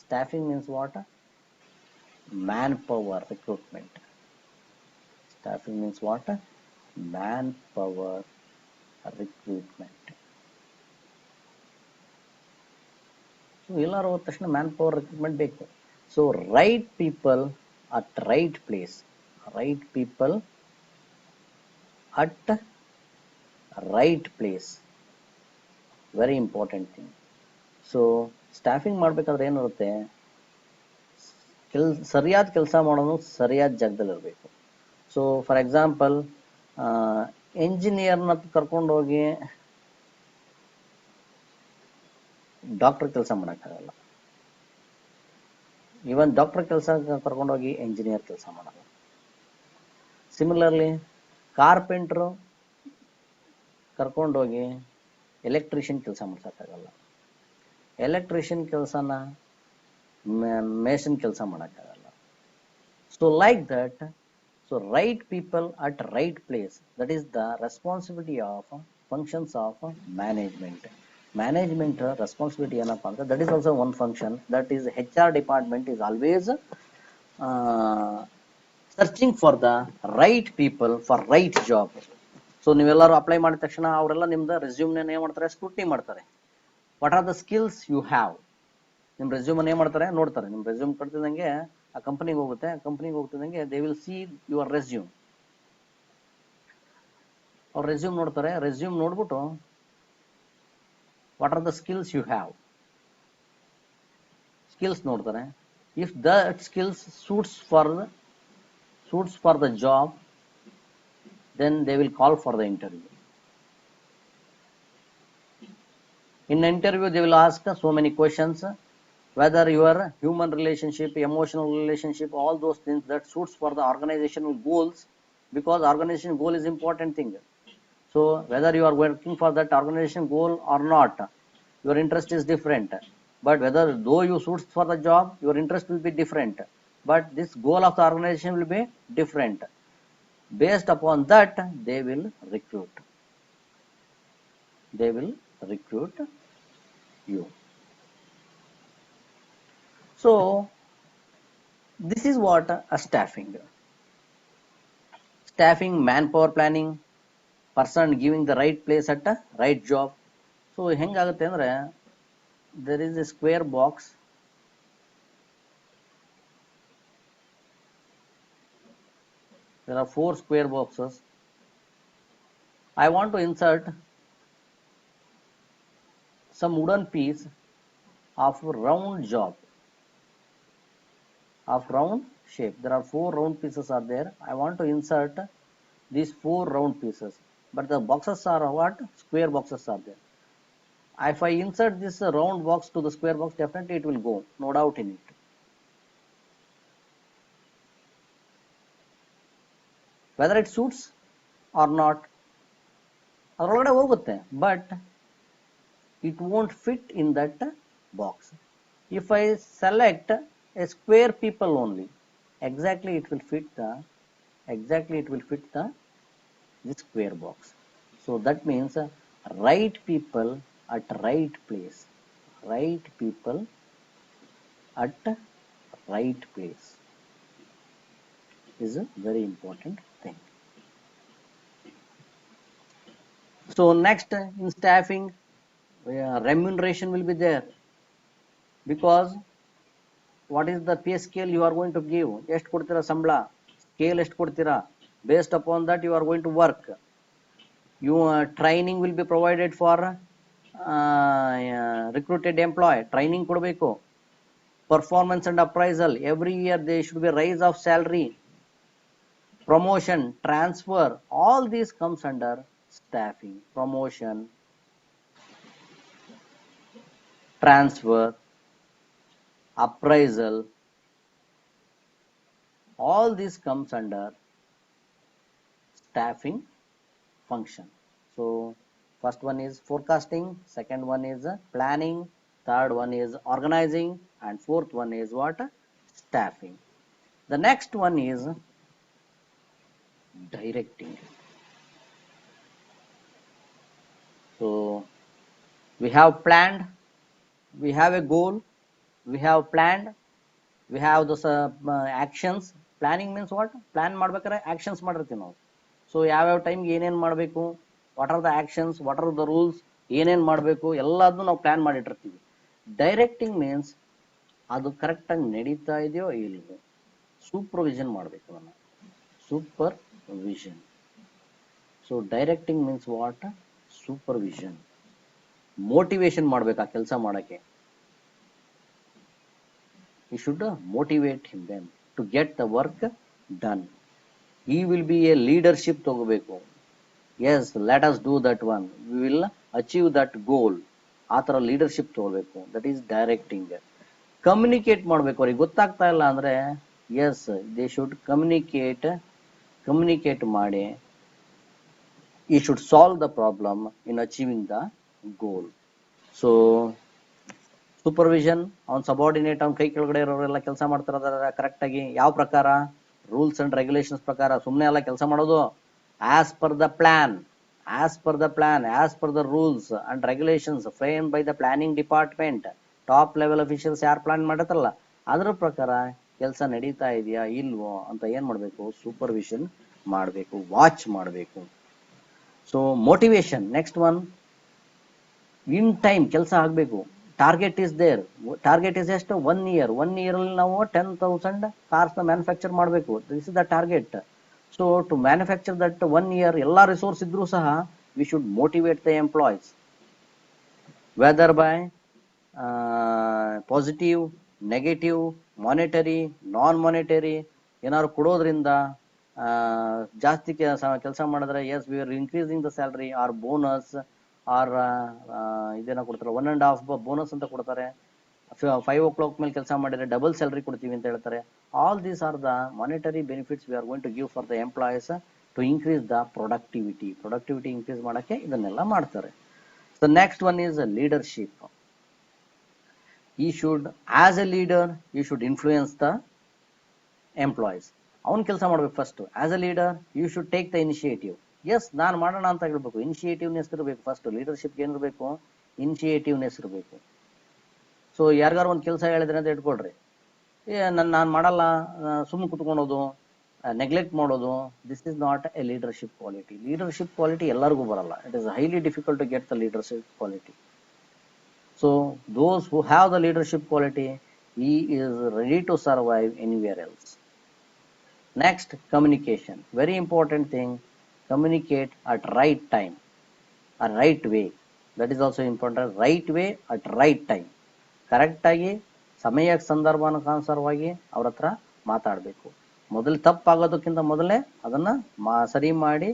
Staffing means what? Man power recruitment. Staffing means what? manpower recruitment. So ಎಲ್ಲರೂ ಹೋದ ತಕ್ಷಣ manpower recruitment ಬೇಕು. So right people at right place, right people at right place, very important thing. So staffing ಮಾಡ್ಬೇಕಾದ್ರೆ ಏನಿರುತ್ತೆ, ಸರಿಯಾದ ಕೆಲಸ ಮಾಡೋನು ಸರಿಯಾದ ಜಾಗದಲ್ಲಿ ಇರಬೇಕು. ಸೊ ಫಾರ್ ಎಕ್ಸಾಂಪಲ್, ಎಂಜಿನಿಯರ್ನ ಕರ್ಕೊಂಡೋಗಿ ಡಾಕ್ಟರ್ ಕೆಲಸ ಮಾಡೋಕ್ಕಾಗಲ್ಲ. ಈವನ್ ಡಾಕ್ಟರ್ ಕೆಲಸ ಕರ್ಕೊಂಡೋಗಿ ಎಂಜಿನಿಯರ್ ಕೆಲಸ ಮಾಡಲ್ಲ. ಸಿಮಿಲರ್ಲಿ ಕಾರ್ಪೆಂಟ್ರು ಕರ್ಕೊಂಡೋಗಿ ಎಲೆಕ್ಟ್ರಿಷಿಯನ್ ಕೆಲಸ ಮಾಡ್ಸೋಕ್ಕಾಗಲ್ಲ. ಎಲೆಕ್ಟ್ರಿಷಿಯನ್ ಕೆಲಸನ ಮೇಸನ್ ಕೆಲಸ ಮಾಡೋಕ್ಕಾಗಲ್ಲ. So like that, so right people at right place, that is the responsibility of functions of management. Management responsibility ಏನಪ್ಪ ಅಂದ್ರೆ, that is also one function. That is HR department is always searching for the right people for right job. So ನೀವೆಲ್ಲರೂ apply ಮಾಡಿದ ತಕ್ಷಣ ಅವರೆಲ್ಲ ನಿಮ್ದು ರೆಸ್ಯೂಮ್ನ ಏನ್ ಮಾಡ್ತಾರೆ, ಸ್ಕ್ರೂಟಿನಿ ಮಾಡ್ತಾರೆ. What are the skills you have. ನಿಮ್ಮ ರೆಸ್ಯೂಮ್ ಏನ್ ಮಾಡ್ತಾರೆ, ನೋಡ್ತಾರೆ. ನಿಮ್ಮ ರೆಸ್ಯೂಮ್ ಕಟ್ತಿದಂಗೆ ಆ ಕಂಪನಿಗೆ ಹೋಗುತ್ತೆ. ಆ ಕಂಪನಿಗೆ ಹೋಗ್ತಿದಂಗೆ they will see your resume. ಅವ್ರ ರೆಸ್ಯೂಮ್ ನೋಡ್ತಾರೆ. ರೆಸ್ಯೂಮ್ ನೋಡ್ಬಿಟ್ಟು what are the skills you have, skills ನೋಡ್ತಾರೆ. If that skills suits for the job, then they will call for the interview. In the interview they will ask so many questions, whether your human relationship, emotional relationship, all those things that suits for the organizational goals, because organization goal is important thing. So whether you are working for that organization goal or not, your interest is different. But whether though you suits for the job, your interest will be different, but this goal of the organization will be different. Based upon that, they will recruit you. So this is what a staffing, manpower planning, person giving the right place at a right job. So ಹೆಂಗಾಗುತ್ತೆ ಅಂದ್ರೆ, there is a square box. There are 4 square boxes. I want to insert some wooden piece of round job, of round shape. There are 4 round pieces are there. I want to insert these 4 round pieces, but the boxes are what? Square boxes are there. If I insert this round box to the square box, definitely it will go, no doubt in it. Whether it suits or not, ಅದರೊಳಗಡೆ ಹೋಗುತ್ತೆ, but it won't fit in that box. If I select a square people only, exactly it will fit the this square box. So that means right people at right place, right people at right place is a very important thing. So next, in staffing, remuneration will be there, because what is the pay scale you are going to give, ಎಷ್ಟು ಕೊಡ್ತೀರಾ ಸಂಬಳ, scale ಎಷ್ಟು ಕೊಡ್ತೀರಾ, based upon that you are going to work. Your training will be provided for recruited employee. Training ಕೊಡಬೇಕು. Performance and appraisal, every year there should be a rise of salary, promotion, transfer, all these comes under staffing. Promotion, transfer, appraisal, all this comes under staffing function. So first one is forecasting, second one is planning, third one is organizing, and fourth one is what? Staffing. The next one is directing. So we have planned, we have a goal, we have planned, we have those actions. Planning means what? Plan ಮಾಡ್ಬೇಕಾದ್ರೆ actions ಮಾಡಿರ್ತೀವಿ ನಾವು. So ಯಾವ್ಯಾವ ಟೈಮ್ಗೆ ಏನೇನು ಮಾಡಬೇಕು, what are the actions, what are the rules, ಏನೇನು ಮಾಡಬೇಕು ಎಲ್ಲದನ್ನು ನಾವು ಪ್ಲಾನ್ ಮಾಡಿಟ್ಟಿರ್ತೀವಿ. ಡೈರೆಕ್ಟಿಂಗ್ ಮೀನ್ಸ್ ಅದು ಕರೆಕ್ಟಾಗಿ ನಡೀತಾ ಇದೆಯೋ ಇಲ್ವೋ ಸೂಪರ್ವಿಷನ್ ಮಾಡಬೇಕು ಅದನ್ನು, supervision. So directing means what, supervision. Motivation ಮಾಡ್ಬೇಕು ಆ ಕೆಲಸ ಮಾಡೋಕ್ಕೆ. You should motivate them to get the work done. ಈ ವಿಲ್ ಬಿ ಎ ಲೀಡರ್ಶಿಪ್ ತಗೋಬೇಕು. Yes, let us do that one, we will achieve that goal. ಆ ಥರ leadership ತಗೋಬೇಕು. That is directing. Communicate ಮಾಡಬೇಕು. ಅವ್ರಿಗೆ ಗೊತ್ತಾಗ್ತಾ ಇಲ್ಲ ಅಂದರೆ ಎಸ್, ದೇ ಶುಡ್ ಕಮ್ಯುನಿಕೇಟ್ ಮಾಡಿ ಈ should solve the problem in achieving the goal. So supervision, ಅವ್ನ ಸಬಾರ್ಡಿನೇಟ್, ಅವ್ನ ಕೈ ಕೆಳಗಡೆ ಇರೋರೆಲ್ಲ ಕೆಲಸ ಮಾಡ್ತಾರ ಕರೆಕ್ಟಾಗಿ ಯಾವ ಪ್ರಕಾರ, ರೂಲ್ಸ್ ಅಂಡ್ ರೆಗ್ಯುಲೇಷನ್ಸ್ ಪ್ರಕಾರ. ಸುಮ್ಮನೆ ಎಲ್ಲ ಕೆಲಸ ಮಾಡೋದು as per the plan, as per the rules and regulations frame by the planning department. Top level officials ಯಾರು ಪ್ಲಾನ್ ಮಾಡಿರ್ತಾರಲ್ಲ ಅದ್ರ ಪ್ರಕಾರ ಕೆಲಸ ನಡೀತಾ ಇದೆಯಾ ಇಲ್ವೋ ಅಂತ ಏನು ಮಾಡಬೇಕು, ಸೂಪರ್ವಿಷನ್ ಮಾಡಬೇಕು, ವಾಚ್ ಮಾಡಬೇಕು. So motivation, next one, in time ಕೆಲಸ ಆಗಬೇಕು. Target is there. Target is ಎಷ್ಟು, 1 year. 1 year ಅಲ್ಲಿ ನಾವು 10,000 ಕಾರ್ಸ್ನ ಮ್ಯಾನುಫ್ಯಾಕ್ಚರ್ ಮಾಡಬೇಕು. This is the target. So to manufacture that 1 year ಎಲ್ಲ ರಿಸೋರ್ಸ್ ಇದ್ರೂ ಸಹ we should motivate the employees, whether by positive, negative, monetary, non monetary. ಏನಾದ್ರು ಕೊಡೋದ್ರಿಂದ ಜಾಸ್ತಿ ಕೆಲಸ ಮಾಡಿದ್ರೆ yes we are increasing the salary, or bonus, or ಇದೇನೋ ಕೊಡ್ತಾರೆ 1.5 ಬೋನಸ್ ಅಂತ ಕೊಡ್ತಾರೆ. 5 o'clock ಮೇಲೆ ಕೆಲಸ ಮಾಡಿದ್ರೆ ಡಬಲ್ ಸ್ಯಾಲ್ರಿ ಕೊಡ್ತೀವಿ ಅಂತ ಹೇಳ್ತಾರೆ. All these are the monetary benefits we are going to give for the employees to increase the productivity increase ಮಾಡೋಕ್ಕೆ ಇದನ್ನೆಲ್ಲ ಮಾಡ್ತಾರೆ. The next one is leadership. he should, as a leader, you should influence the employees. ಅವನು ಕೆಲಸ ಮಾಡಬೇಕು first. As a leader you should take the initiative. Yes, ನಾನು ಮಾಡೋಣ ಅಂತ ಹೇಳ್ಬೇಕು. ಇನಿಷಿಯೇಟಿವ್ನೆಸ್ ಇರಬೇಕು ಫಸ್ಟ್. ಲೀಡರ್ಶಿಪ್ಗೆ ಏನಿರಬೇಕು, ಇನಿಷಿಯೇಟಿವ್ನೆಸ್ ಇರಬೇಕು. ಸೊ ಯಾರಿಗಾರು ಒಂದು ಕೆಲಸ ಹೇಳಿದ್ರೆ ಅಂತ ಇಟ್ಕೊಳ್ರಿ, ನಾನು ಮಾಡಲ್ಲ, ಸುಮ್ಮನೆ ಕುತ್ಕೊಳೋದು, ನೆಗ್ಲೆಕ್ಟ್ ಮಾಡೋದು, this is not a leadership quality. Leadership quality ಎಲ್ಲರಿಗೂ ಬರಲ್ಲ. It is highly difficult to get the leadership quality. So those who have the leadership quality, he is ready to survive anywhere else. Next, communication. Very important thing. Communicate at right time, a right way. That is also important. Right way at right time. Correct ಆಗಿ ಸಮಯಕ್ಕೆ ಸಂದರ್ಭಾನುಸಾರವಾಗಿ ಅವ್ರ ಹತ್ರ ಮಾತಾಡಬೇಕು. ಮೊದಲು ತಪ್ಪಾಗೋದಕ್ಕಿಂತ ಮೊದಲೇ ಅದನ್ನ ಸರಿ ಮಾಡಿ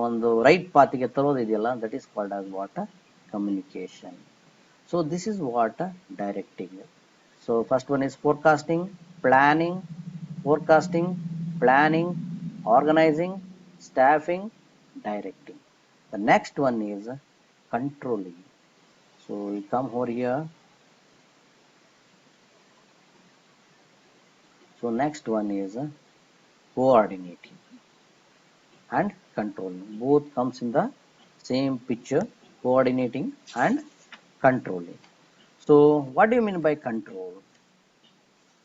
ಒಂದು ರೈಟ್ ಪಾತಿಗೆ ತರೋದಿದೆಯಲ್ಲ, that is called as what, communication. So this is what directing. So first one is forecasting, planning, organizing, staffing, directing. The next one is controlling. So we come over here. So next one is coordinating and controlling. Both comes in the same picture, coordinating and controlling. So what do you mean by control?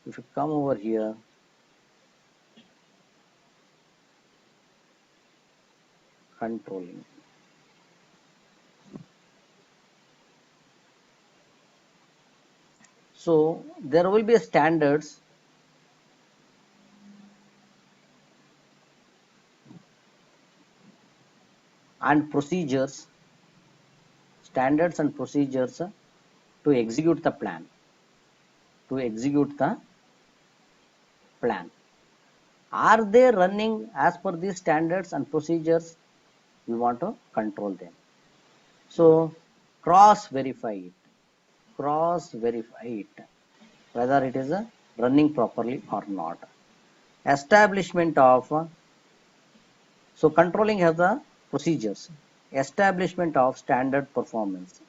If you come over here, controlling. So there will be standards and procedures, to execute the plan. Are they running as per these standards and procedures? We want to control them. So cross verify it whether it is running properly or not. Establishment of, so controlling has the procedures. Establishment of standard performance.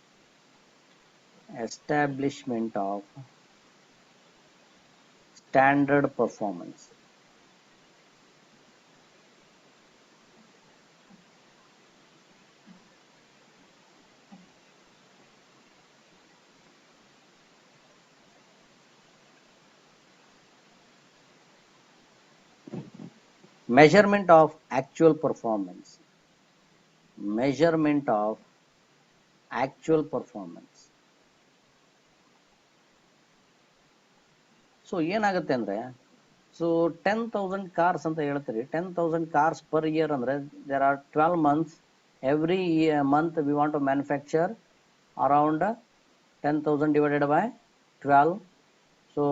measurement of actual performance. Measurement of actual performance. So ಏನಾಗುತ್ತೆ ಅಂದರೆ, so 10,000 cars ಅಂತ ಹೇಳ್ತೀರಿ. 10,000 cars per year ಅಂದರೆ there are 12 months. Every month we want to manufacture around 10,000 divided by 12. So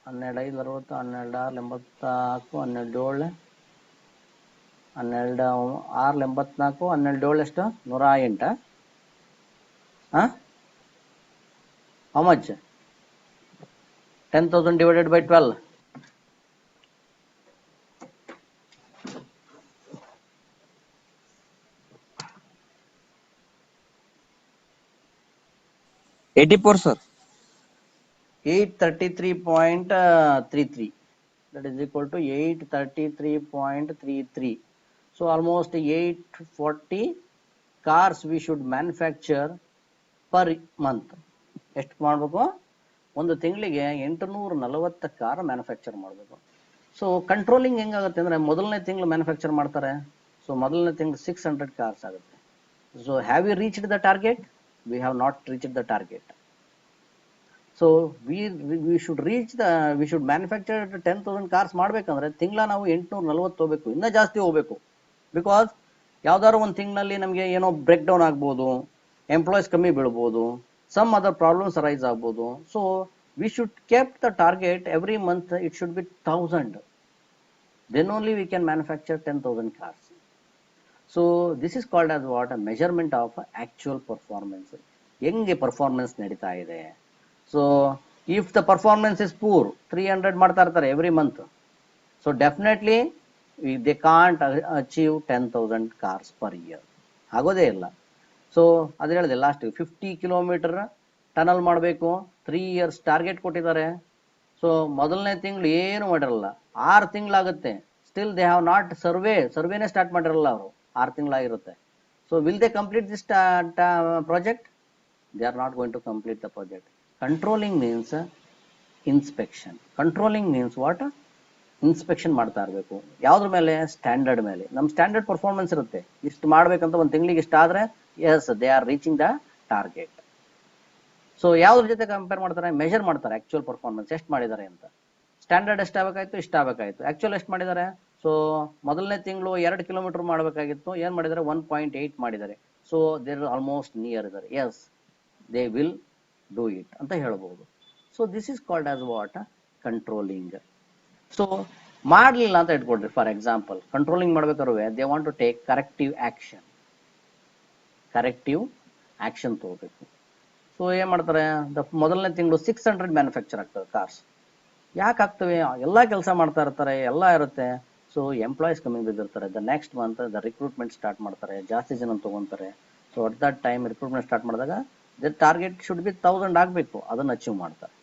12 5 60, 12 6 84, 12 7 12 6 84, 12 7 ಎಷ್ಟು 108. ಹಾಂ, how much? 10,000 divided by 12. $84, sir. 833.33. That is equal to 833.33. So almost 840 cars we should manufacture per month. ಎಷ್ಟು ಮಾಡಬೇಕು? ಒಂದು ತಿಂಗಳಿಗೆ 840 car manufacture ಮಾಡಬೇಕು. So controlling ಹೆಂಗಾಗುತ್ತೆ ಅಂದರೆ, ಮೊದಲನೇ ತಿಂಗಳು ಮ್ಯಾನುಫ್ಯಾಕ್ಚರ್ ಮಾಡ್ತಾರೆ. ಸೊ ಮೊದಲನೇ ತಿಂಗಳು 600 ಕಾರ್ಸ್ ಆಗುತ್ತೆ. So have you reached the target? We have not reached the target. So we should manufacture 10,000 cars ಮಾಡಬೇಕಂದ್ರೆ ತಿಂಗಳ ನಾವು 840 ಹೋಗ್ಬೇಕು, ಇನ್ನೂ ಜಾಸ್ತಿ ಹೋಗ್ಬೇಕು. ಬಿಕಾಸ್ ಯಾವ್ದಾದ್ರು ಒಂದು ತಿಂಗಳಲ್ಲಿ ನಮಗೆ ಏನೋ ಬ್ರೇಕ್ ಡೌನ್ ಆಗ್ಬೋದು, ಎಂಪ್ಲಾಯೀಸ್ ಕಮ್ಮಿ ಬೀಳ್ಬೋದು, some other problems arise ಆಗ್ಬೋದು. So we should keep the target every month. It should be 1,000. Then only we can manufacture 10,000 cars. So this is called as what? A measurement of actual performance. ಹೆಂಗೆ performance ನಡೀತಾ ಇದೆ. So if the performance is poor, 300 ಮಾಡ್ತಾ ಇರ್ತಾರೆ every month. So definitely they can't achieve 10,000 cars per year, ಆಗೋದೇ ಇಲ್ಲ. So ಅದು ಹೇಳಿದೆ last 50 kilometre tunnel ಮಾಡಬೇಕು, 3 years ಟಾರ್ಗೆಟ್ ಕೊಟ್ಟಿದ್ದಾರೆ. ಸೊ ಮೊದಲನೇ ತಿಂಗಳು ಏನು ಮಾಡಿರಲ್ಲ, 6 ತಿಂಗಳಾಗುತ್ತೆ. ಸ್ಟಿಲ್ ದೇ ಹ್ಯಾವ್ ನಾಟ್ ಸರ್ವೇನೇ ಸ್ಟಾರ್ಟ್ ಮಾಡಿರಲ್ಲ ಅವರು, 6 ತಿಂಗಳಾಗಿರುತ್ತೆ. So will they complete this project? They are not going to complete the project. Controlling means inspection. Controlling means what? Inspection ಮಾಡ್ತಾ ಇರಬೇಕು. ಯಾವ್ದ್ರ ಮೇಲೆ? ಸ್ಟ್ಯಾಂಡರ್ಡ್ ಮೇಲೆ. ನಮ್ಮ ಸ್ಟ್ಯಾಂಡರ್ಡ್ ಪರ್ಫಾರ್ಮೆನ್ಸ್ ಇರುತ್ತೆ, ಇಷ್ಟು ಮಾಡ್ಬೇಕಂತ ಒಂದು ತಿಂಗಳಿಗೆ ಇಷ್ಟ ಆದ್ರೆ yes they are reaching the target. So ಯಾವ್ದ್ರ ಜೊತೆ ಕಂಪೇರ್ ಮಾಡ್ತಾರೆ? ಮೆಷರ್ ಮಾಡ್ತಾರೆ ಆಕ್ಚುಯಲ್ ಪರ್ಫಾರ್ಮೆನ್ಸ್ ಎಷ್ಟು ಮಾಡಿದ್ದಾರೆ ಅಂತ. ಸ್ಟ್ಯಾಂಡರ್ಡ್ ಎಷ್ಟು ಆಗಬೇಕಾಯ್ತು, ಇಷ್ಟ ಆಗಬೇಕಾಯ್ತು. ಆಕ್ಚುಯಲ್ ಎಷ್ಟು ಮಾಡಿದ್ದಾರೆ? ಸೊ ಮೊದಲನೇ ತಿಂಗಳು 2 ಕಿಲೋಮೀಟರ್ ಮಾಡಬೇಕಾಗಿತ್ತು, ಏನ್ ಮಾಡಿದ್ದಾರೆ? 1.8 ಮಾಡಿದ್ದಾರೆ. ಸೊ ದೇರ್ ಆಲ್ಮೋಸ್ಟ್ ನಿಯರ್ ಇದ್ದಾರೆ. Yes they will do it ಅಂತ ಹೇಳ್ಬೋದು. So this is called as what? Controlling. So ಮಾಡಲಿಲ್ಲ ಅಂತ ಇಟ್ಕೊಡ್ರಿ, ಫಾರ್ ಎಕ್ಸಾಂಪಲ್ ಕಂಟ್ರೋಲಿಂಗ್ ಮಾಡ್ಬೇಕಾದ್ರೆ they want to take corrective action. Corrective action ತಗೋಬೇಕು. ಸೊ ಏನ್ ಮಾಡ್ತಾರೆ? ಮೊದಲನೇ ತಿಂಗಳು 600 ಮ್ಯಾನುಫ್ಯಾಕ್ಚರ್ ಆಗ್ತವೆ ಕಾರ್ಸ್. ಯಾಕೆ ಆಗ್ತವೆ? ಎಲ್ಲ ಕೆಲಸ ಮಾಡ್ತಾ ಇರ್ತಾರೆ, ಎಲ್ಲ ಇರುತ್ತೆ. ಸೊ ಎಂಪ್ಲಾಯೀಸ್ ಕಮ್ಮಿ ಬಿದ್ದಿರ್ತಾರೆ. The next month the recruitment start ಮಾಡ್ತಾರೆ, ಜಾಸ್ತಿ ಜನ ತಗೊಂತಾರೆ. So at that time recruitment start ಮಾಡಿದಾಗ ದ ಟಾರ್ಗೆಟ್ ಶುಡ್ ಬಿ 1000 ಆಗಬೇಕು, ಅದನ್ನು ಅಚೀವ್ ಮಾಡ್ತಾರೆ.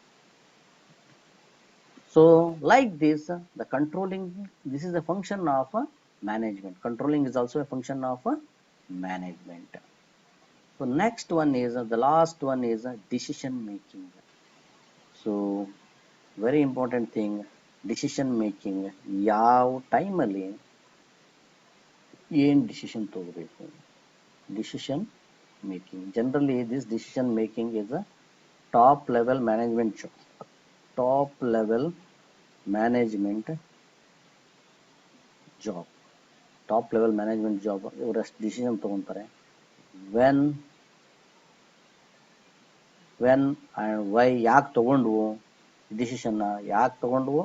So like this, the controlling, this is a function of management. Controlling is also a function of management. So next one is, the last one is decision making. So very important thing, decision making. ಯಾವ ಟೈಮಲ್ಲಿ ಏನು decision ತಗೋಬೇಕು? Decision making. Generally this decision making is a top level management job. Top level management job. Top level management job. ಇವರಷ್ಟು decision ತಗೊತಾರೆ. When and why, ಯಾಕೆ ತಗೊಂಡ್ವು ಡಿಸಿಷನ್ನ, ಯಾಕೆ ತಗೊಂಡ್ವು,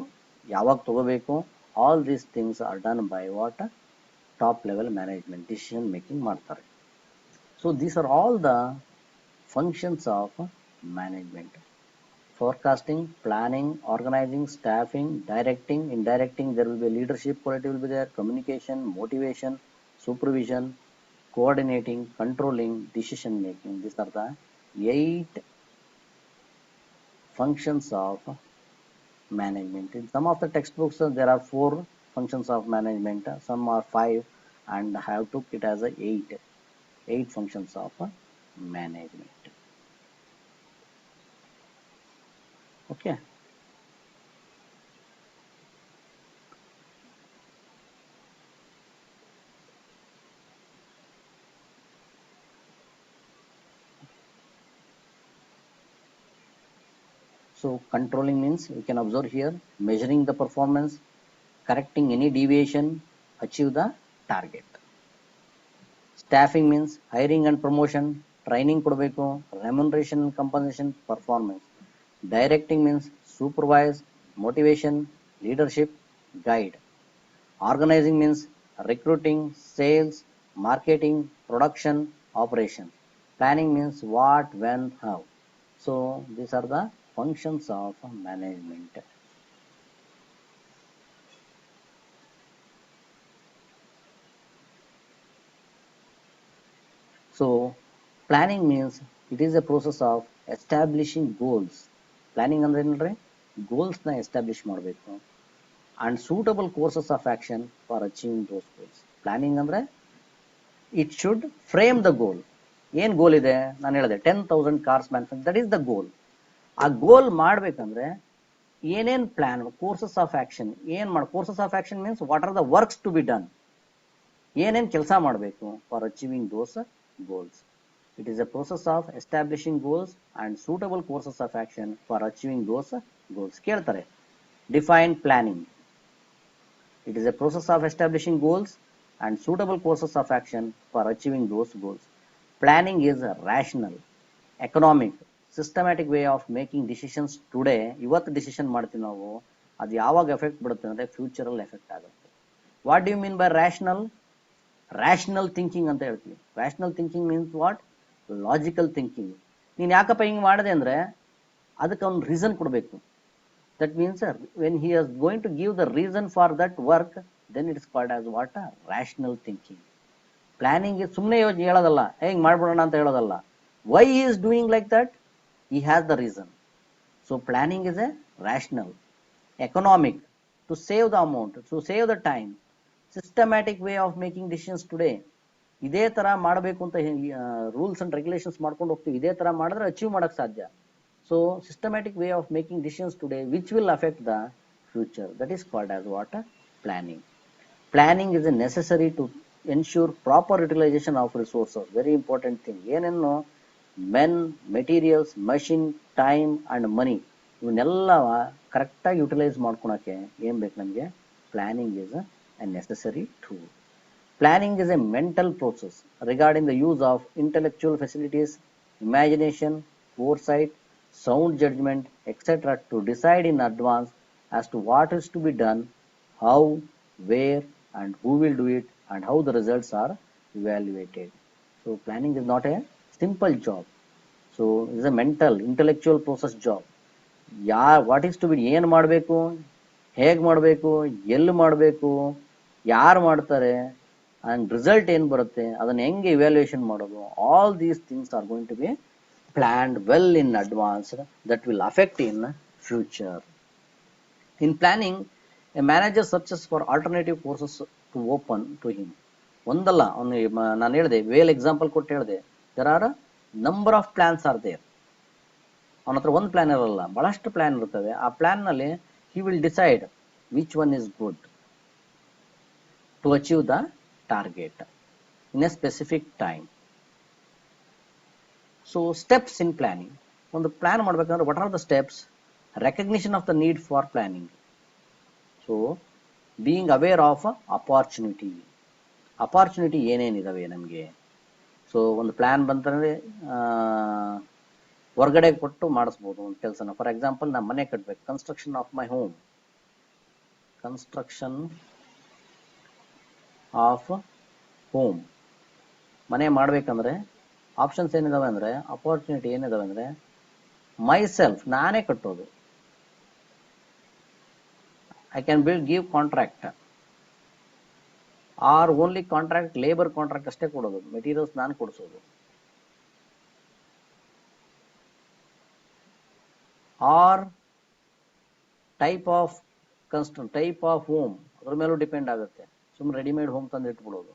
ಯಾವಾಗ ತಗೋಬೇಕು, all these things are done by what? Top level management. Decision making ಮಾಡ್ತಾರೆ. So these are all the functions of management. Forecasting, planning, organizing, staffing, directing. In directing there will be leadership quality will be there, communication, motivation, supervision, coordinating, controlling, decision making. These are the 8 functions of management. In some of the textbooks there are 4 functions of management, some are 5, and I have took it as a 8 functions of management. Okay. So controlling means you can observe here, measuring the performance, correcting any deviation, achieve the target. Staffing means hiring and promotion, training ಕೊಡಬೇಕು, remuneration and compensation, performance. Directing means supervise, motivation, leadership, guide. Organizing means recruiting, sales, marketing, production, operation. Planning means what, when, how. So these are the functions of management. So planning means it is a process of establishing goals. Planning ಅಂದ್ರೆ ಏನಂದ್ರೆ goals ನ establish ಮಾಡಬೇಕು and suitable courses of action for achieving those goals. Planning ಅಂದ್ರೆ it should frame the goal. ಏನ್ ಗೋಲ್ ಇದೆ, ನಾನು ಹೇಳಿದೆ 10,000 cars manufacture, that is the goal. ಆ ಗೋಲ್ ಮಾಡ್ಬೇಕಂದ್ರೆ ಏನೇನ್ ಪ್ಲಾನ್, ಕೋರ್ಸಸ್ ಆಫ್ ಆಕ್ಷನ್ ಏನ್ ಮಾಡ, courses of action means what are the works to be done, ಏನೇನ್ ಕೆಲಸ ಮಾಡಬೇಕು for achieving those goals. It is a process of establishing goals and suitable courses of action for achieving those goals. ಕೇಳ್ತಾರೆ, define planning. It is a process of establishing goals and suitable courses of action for achieving those goals. Planning is a rational, economic, systematic way of making decisions today. ಇವತ್ತು decision ಮಾಡ್ತೀವಿ ನಾವು, ಅದು ಯಾವಾಗ effect ಬಿಡುತ್ತೆ ಅಂದರೆ ಫ್ಯೂಚರಲ್ಲಿ effect ಆಗುತ್ತೆ. What do you mean by rational? Rational thinking ಅಂತ ಹೇಳ್ತೀವಿ. Rational thinking means what? Logical thinking. ನೀನು ಯಾಕಪ್ಪ ಹಿಂಗೆ ಮಾಡಿದೆ ಅಂದರೆ ಅದಕ್ಕೆ ಅವ್ನು ರೀಸನ್ ಕೊಡಬೇಕು. That means when he as going to give the reason for that work, then it is called as what? Rational thinking. Planning ಸುಮ್ಮನೆ ಯೋಚನೆ ಹೇಳೋದಲ್ಲ, ಹೆಂಗೆ ಮಾಡ್ಬಿಡೋಣ ಅಂತ ಹೇಳೋದಲ್ಲ. Why he is doing like that? He has the reason. So planning is a rational, economic, to save the amount, to save the time, systematic way of making decisions today. ಇದೇ ತರ ಮಾಡಬೇಕು ಅಂತ ರೂಲ್ಸ್ ಅಂಡ್ ರೆಗ್ಯುಲೇಷನ್ಸ್ ಮಾಡ್ಕೊಂಡು ಹೋಗ್ತೀವಿ, ಇದೇ ತರ ಮಾಡಿದ್ರೆ achieve ಮಾಡಕ್ ಸಾಧ್ಯ. So systematic way of making decisions today which will affect the future, that is called as what? Planning. Planning is a necessary to ensure proper utilisation of resources. Very important thing. ಏನೇನು men, materials, machine, time and money, ಇವನ್ನೆಲ್ಲ ಕರೆಕ್ಟಾಗಿ utilise ಮಾಡ್ಕೊಳಕ್ಕೆ ಏನ್ ಬೇಕು ನಮಗೆ? Planning is a necessary tool. Planning is a mental process regarding the use of intellectual facilities, imagination, foresight, sound judgment, etc. to decide in advance as to what is to be done, how, where, and who will do it, and how the results are evaluated. So planning is not a simple job. So it is a mental, intellectual process job. What is to be, ಏನು ಮಾಡಬೇಕು, ಹೇಗೆ ಮಾಡಬೇಕು, ಎಲ್ಲಿ ಮಾಡಬೇಕು, ಯಾರು ಮಾಡ್ತಾರೆ, and result ಏನು ಬರುತ್ತೆ, ಅದನ್ನ ಹೆಂಗೆ ಇವ್ಯಾಲ್ಯೂಯೇಷನ್ ಮಾಡೋದು, all these things are going to be planned well in advance that will affect in future. In planning, a manager searches for alternative courses to open to him. ಒಂದಲ್ಲ, ನಾನು ಹೇಳಿದೆ, veil example ಕೊಟ್ಟು ಹೇಳಿದೆ, there are number of plans are there. ಅವನ ಹತ್ರ ಒಂದು plan ಇರಲ್ಲ, ಬಹಳಷ್ಟು ಪ್ಲಾನ್ ಇರ್ತವೆ. ಆ ಪ್ಲಾನ್ ನಲ್ಲಿ he will decide which one is good to achieve the target in a specific time. So steps in planning. ಒಂದು ಪ್ಲಾನ್ ಮಾಡ್ಬೇಕಂದ್ರೆ what are the steps? Recognition of the need for planning. So being aware of opportunity. Opportunity ಏನೇನಿದಾವೆ ನಮಗೆ. So ಒಂದು plan ಬಂತಂದ್ರೆ ಹೊರಗಡೆ ಕೊಟ್ಟು ಮಾಡಿಸ್ಬೋದು ಒಂದು ಕೆಲಸನ. ಫಾರ್ ಎಕ್ಸಾಂಪಲ್, ನಾನು ಮನೆ ಕಟ್ಟಬೇಕು, construction of my home, construction of home, ಮನೆ ಮಾಡ್ಬೇಕಂದ್ರೆ ಆಪ್ಷನ್ಸ್ ಏನಿದಾವೆ ಅಂದ್ರೆ, ಅಪಾರ್ಚುನಿಟಿ ಏನಿದಾವೆ ಅಂದ್ರೆ, ಮೈ ಸೆಲ್ಫ್, ನಾನೇ ಕಟ್ಟೋದು. I can give contract, or only contract, labour contract ಅಷ್ಟೇ ಕೊಡೋದು, ಮೆಟೀರಿಯಲ್ಸ್ ನಾನು ಕೊಡಿಸೋದು. Or type of type of home, ಅದ್ರ ಮೇಲೂ ಡಿಪೆಂಡ್ ಆಗುತ್ತೆ. ಸುಮ್ಮನೆ ರೆಡಿಮೇಡ್ ಹೋಮ್ ತಂದು ಇಟ್ಬಿಡೋದು.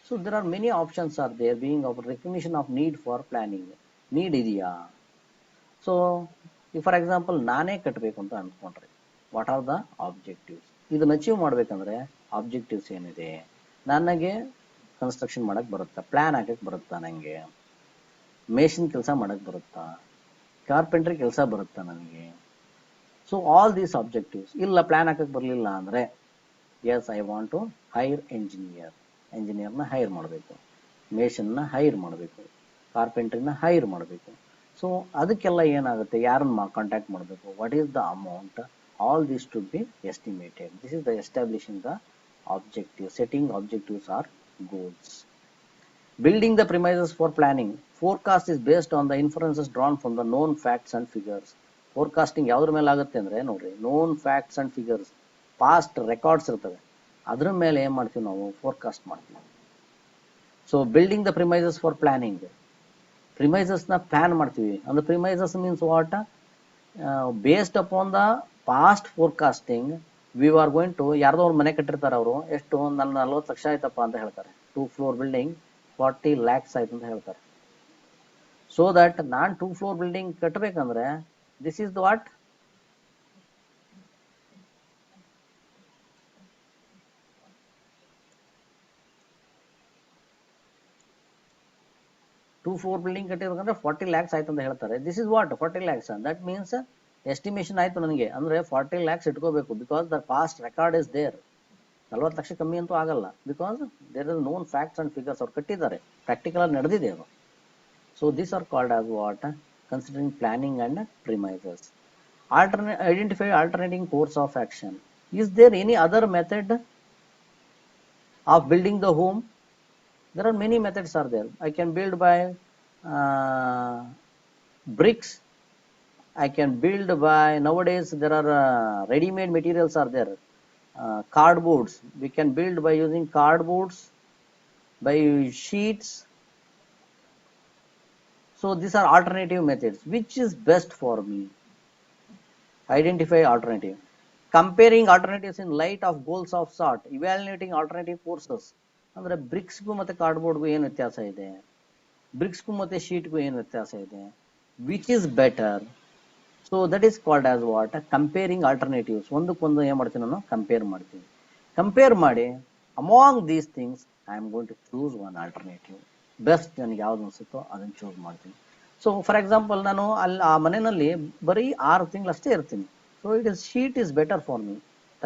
So there are many options are there, being of recognition of need for planning. Need ಇದೆಯಾ? ಸೊ ಫಾರ್ ಎಕ್ಸಾಂಪಲ್, ನಾನೇ ಕಟ್ಟಬೇಕು ಅಂತ ಅನ್ಕೊಂಡ್ರೆ, ವಾಟ್ ಆರ್ ದ ಆಬ್ಜೆಕ್ಟಿವ್ಸ್? ಇದನ್ನ ಅಚೀವ್ ಮಾಡ್ಬೇಕಂದ್ರೆ ಆಬ್ಜೆಕ್ಟಿವ್ಸ್ ಏನಿದೆ? ನನಗೆ ಕನ್ಸ್ಟ್ರಕ್ಷನ್ ಮಾಡಕ್ ಬರುತ್ತಾ? ಪ್ಲಾನ್ ಹಾಕಕ್ ಬರುತ್ತಾ? ನನಗೆ ಮೇಷನ್ ಕೆಲಸ ಮಾಡಕ್ ಬರುತ್ತಾ? ಕಾರ್ಪೆಂಟ್ರಿ ಕೆಲಸ ಬರುತ್ತಾ ನನಗೆ? So all these objectives. ಇಲ್ಲ ಪ್ಲಾನ್ ಹಾಕಕ್ಕೆ ಬರಲಿಲ್ಲ ಅಂದರೆ, yes I want to hire ಎಂಜಿನಿಯರ್ನ ಹೈರ್ ಮಾಡಬೇಕು, ಮೇಷನ್ನ ಹೈರ್ ಮಾಡಬೇಕು, ಕಾರ್ಪೆಂಟ್ರಿನ ಹೈರ್ ಮಾಡಬೇಕು. ಸೊ ಅದಕ್ಕೆಲ್ಲ ಏನಾಗುತ್ತೆ, ಯಾರನ್ನ ಕಾಂಟ್ಯಾಕ್ಟ್ ಮಾಡಬೇಕು, what is the amount, all this to be estimated. This is the establishing the objective, setting objectives or goals. Building the premises for planning. Forecast is based on the inferences drawn from the known facts and figures. Forecasting ಯಾವ್ದ್ರ ಮೇಲೆ ಆಗುತ್ತೆ ಅಂದರೆ ನೋಡ್ರಿ, known facts and figures, past records ಇರ್ತವೆ, ಅದ್ರ ಮೇಲೆ ಏನು ಮಾಡ್ತೀವಿ ನಾವು, ಫೋರ್ಕಾಸ್ಟ್ ಮಾಡ್ತೀವಿ. So building the premises for planning, ಪ್ರಿಮೈಸಸ್ನ ಪ್ಲಾನ್ ಮಾಡ್ತೀವಿ. ಅಂದ್ರೆ premises means what, based upon the past forecasting we are going to, ಯಾರ್ದೋ ಅವ್ರು ಮನೆ ಕಟ್ಟಿರ್ತಾರೆ, ಅವರು ಎಷ್ಟು ನನ್ನ 40 ಲಕ್ಷ ಆಯ್ತಪ್ಪ ಅಂತ ಹೇಳ್ತಾರೆ, 2 floor ಬಿಲ್ಡಿಂಗ್ 40 lakhs ಆಯ್ತು ಅಂತ ಹೇಳ್ತಾರೆ. ಸೊ ದಟ್ ನಾನು 2 floor ಬಿಲ್ಡಿಂಗ್ ಕಟ್ಟಬೇಕಂದ್ರೆ this is what, two floor building ಕಟ್ಟಿರ್ಬೇಕಂದ್ರೆ 40 lakhs ಆಯ್ತು ಅಂತ ಹೇಳ್ತಾರೆ. This is what 40 lakhs. That means estimation ಆಯ್ತು ನನಗೆ, ಅಂದ್ರೆ 40 lakhs ಇಟ್ಕೋಬೇಕು, because the past record is there. 40 lakh ಕಮ್ಮಿ ಅಂತೂ ಆಗಲ್ಲ, because there is known facts and figures, ಅವ್ರು ಕಟ್ಟಿದ್ದಾರೆ, ಪ್ರಾಕ್ಟಿಕಲ್ ಆಗಿ ನಡೆದಿದೆ ಅದು. So these are called as what, considering planning and premises. Identify alternating course of action. Is there any other method of building the home? There are many methods are there. I can build by bricks. I can build by, nowadays there are ready-made materials are there. Cardboards. We can build by using cardboards, by sheets. So these are alternative methods. Which is best for me? Identify alternative. Comparing alternatives in light of goals of sort. Evaluating alternative courses. ಅಂದರೆ ಬ್ರಿಕ್ಸ್ಗೂ ಮತ್ತು ಕಾರ್ಡ್ಬೋರ್ಡ್ಗೂ ಏನು ವ್ಯತ್ಯಾಸ ಇದೆ, ಬ್ರಿಕ್ಸ್ಗೂ ಮತ್ತು ಶೀಟ್ಗೂ ಏನು ವ್ಯತ್ಯಾಸ ಇದೆ, which is better. So that is called as what, comparing alternatives. ಒಂದಕ್ಕೊಂದು ಏನು ಮಾಡ್ತೀನಿ ನಾನು, ಕಂಪೇರ್ ಮಾಡ್ತೀನಿ. ಕಂಪೇರ್ ಮಾಡಿ among these things I am going to choose one alternative. Best ನನಗೆ ಯಾವ್ದು ಅನಿಸುತ್ತೋ ಅದನ್ನು ಚೂಸ್ ಮಾಡ್ತೀನಿ. ಸೊ ಫಾರ್ ಎಕ್ಸಾಂಪಲ್, ನಾನು ಅಲ್ಲಿ ಆ ಮನೆಯಲ್ಲಿ ಬರೀ 6 ತಿಂಗಳು ಅಷ್ಟೇ ಇರ್ತೀನಿ. So it is sheet is better for me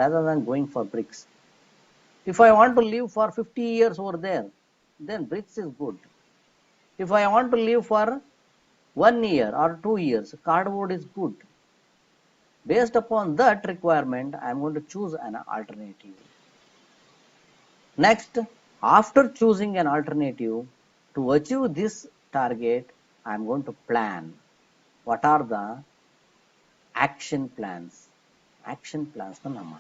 rather than going for bricks. If I want to live for 50 years over there, then bricks is good. If I want to live for 1 year or 2 years, cardboard is good. Based upon that requirement, I am going to choose an alternative. Next, after choosing an alternative, to achieve this target, I am going to plan. What are the action plans? Action plans na nama.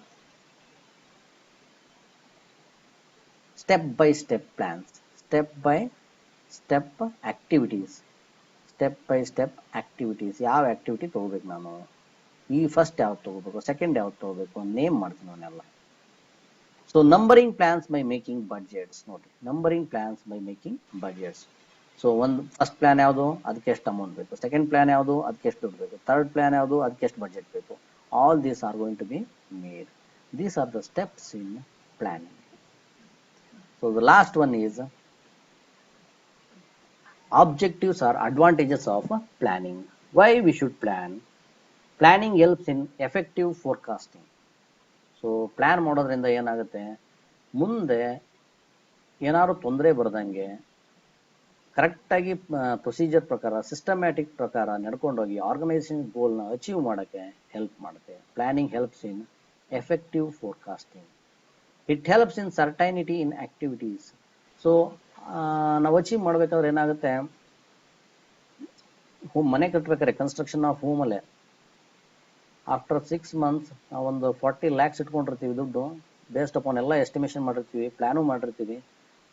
Step by step plans, step by step activities, step by step activities. ಯಾವ activity ತಗೋಬೇಕು ನಾನು, ಈ first ಯಾವ್ದು ತಗೋಬೇಕು, second ಯಾವ್ದು ತಗೋಬೇಕು, name ಮಾಡ್ತೀನಿ ಅವನ್ನೆಲ್ಲ. So numbering plans by making budgets. ನೋಡಿ, numbering plans by making budgets. So ಒಂದು ಫಸ್ಟ್ ಪ್ಲಾನ್ ಯಾವುದು, ಅದಕ್ಕೆ ಎಷ್ಟು ಅಮೌಂಟ್ ಬೇಕು, ಸೆಕೆಂಡ್ ಪ್ಲಾನ್ ಯಾವುದು, ಅದಕ್ಕೆ ಎಷ್ಟು ದುಡ್ಡು ಬೇಕು, ಥರ್ಡ್ ಪ್ಲಾನ್ ಯಾವುದು, ಅದಕ್ಕೆ ಎಷ್ಟು ಬಡ್ಜೆಟ್ ಬೇಕು. All these are going to be made. These are the steps in planning. So the last one is objectives or advantages of planning. Why we should plan? Planning helps in effective forecasting. So plan ಮಾಡೋದ್ರಿಂದ ಏನಾಗುತ್ತೆ, ಮುಂದೆ ಏನಾದ್ರು ತೊಂದರೆ ಬರ್ದಂಗೆ ಕರೆಕ್ಟಾಗಿ procedure ಪ್ರಕಾರ, systematic ಪ್ರಕಾರ ನಡ್ಕೊಂಡೋಗಿ organisation ಗೋಲ್ನ ಅಚೀವ್ ಮಾಡೋಕ್ಕೆ ಹೆಲ್ಪ್ ಮಾಡುತ್ತೆ. Planning helps in effective forecasting. It helps in certainty in activities. So ನಾವು ಅಚೀವ್ ಮಾಡ್ಬೇಕಾದ್ರೆ ಏನಾಗುತ್ತೆ, ಮನೆ ಕಟ್ಟಬೇಕಾದ್ರೆ ಕನ್ಸ್ಟ್ರಕ್ಷನ್ ಆಫ್ ಹೋಮಲ್ಲೇ ಆಫ್ಟರ್ 6 months ಒಂದು 40 lakhs ಇಟ್ಕೊಂಡಿರ್ತೀವಿ ದುಡ್ಡು, ಬೇಸ್ಡ್ ಅಪಾನ್ ಎಲ್ಲ ಎಸ್ಟಿಮೇಷನ್ ಮಾಡಿರ್ತೀವಿ, ಪ್ಲಾನು ಮಾಡಿರ್ತೀವಿ,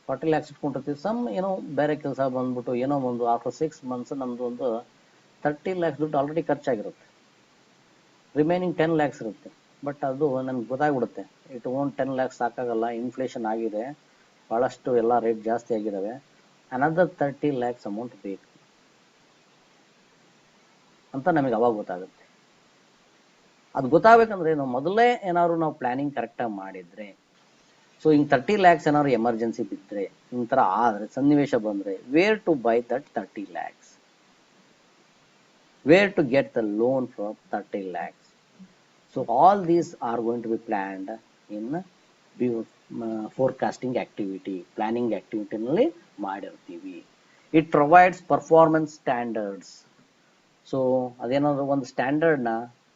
40 lakhs ಇಟ್ಕೊಂಡಿರ್ತೀವಿ. ಏನೋ ಬೇರೆ ಕೆಲಸ ಬಂದ್ಬಿಟ್ಟು ಏನೋ ಒಂದು ಆಫ್ಟರ್ 6 months ನಮ್ದು ಒಂದು 30 lakhs ದುಡ್ಡು ಆಲ್ರೆಡಿ ಖರ್ಚಾಗಿರುತ್ತೆ, ರಿಮೈನಿಂಗ್ 10 lakhs ಇರುತ್ತೆ. ಬಟ್ ಅದು ನಮ್ಗೆ ಗೊತ್ತಾಗ್ಬಿಡುತ್ತೆ, ಇಟ್ ಓನ್ 10 lakhs ಸಾಕಾಗಲ್ಲ, ಇನ್ಫ್ಲೇಷನ್ ಆಗಿದೆ, ಭಾಳಷ್ಟು ಎಲ್ಲ ರೇಟ್ ಜಾಸ್ತಿ ಆಗಿದ್ದಾವೆ, ಅನದರ್ 30 lakhs ಅಮೌಂಟ್ ಬೇಕು ಅಂತ ನಮಗೆ ಅವಾಗ ಗೊತ್ತಾಗುತ್ತೆ. ಅದು ಗೊತ್ತಾಗಬೇಕಂದ್ರೆ ನಾವು ಮೊದಲೇ ಏನಾದ್ರು ನಾವು ಪ್ಲಾನಿಂಗ್ ಕರೆಕ್ಟಾಗಿ ಮಾಡಿದ್ರೆ, ಸೊ ಹಿಂಗೆ 30 lakhs ಏನಾದ್ರು ಎಮರ್ಜೆನ್ಸಿ ಬಿದ್ದರೆ, ಈ ಥರ ಆದರೆ ಸನ್ನಿವೇಶ ಬಂದರೆ, where to buy that 30 lakhs, where to get the loan for 30 lakhs. So all these are going to be planned in forecasting activity, planning activity ನಲ್ಲಿ ಮಾಡಿರ್ತೀವಿ. It provides performance standards. So ಅದೇನಾದ್ರು ಒಂದು ಸ್ಟ್ಯಾಂಡರ್ಡ್ನ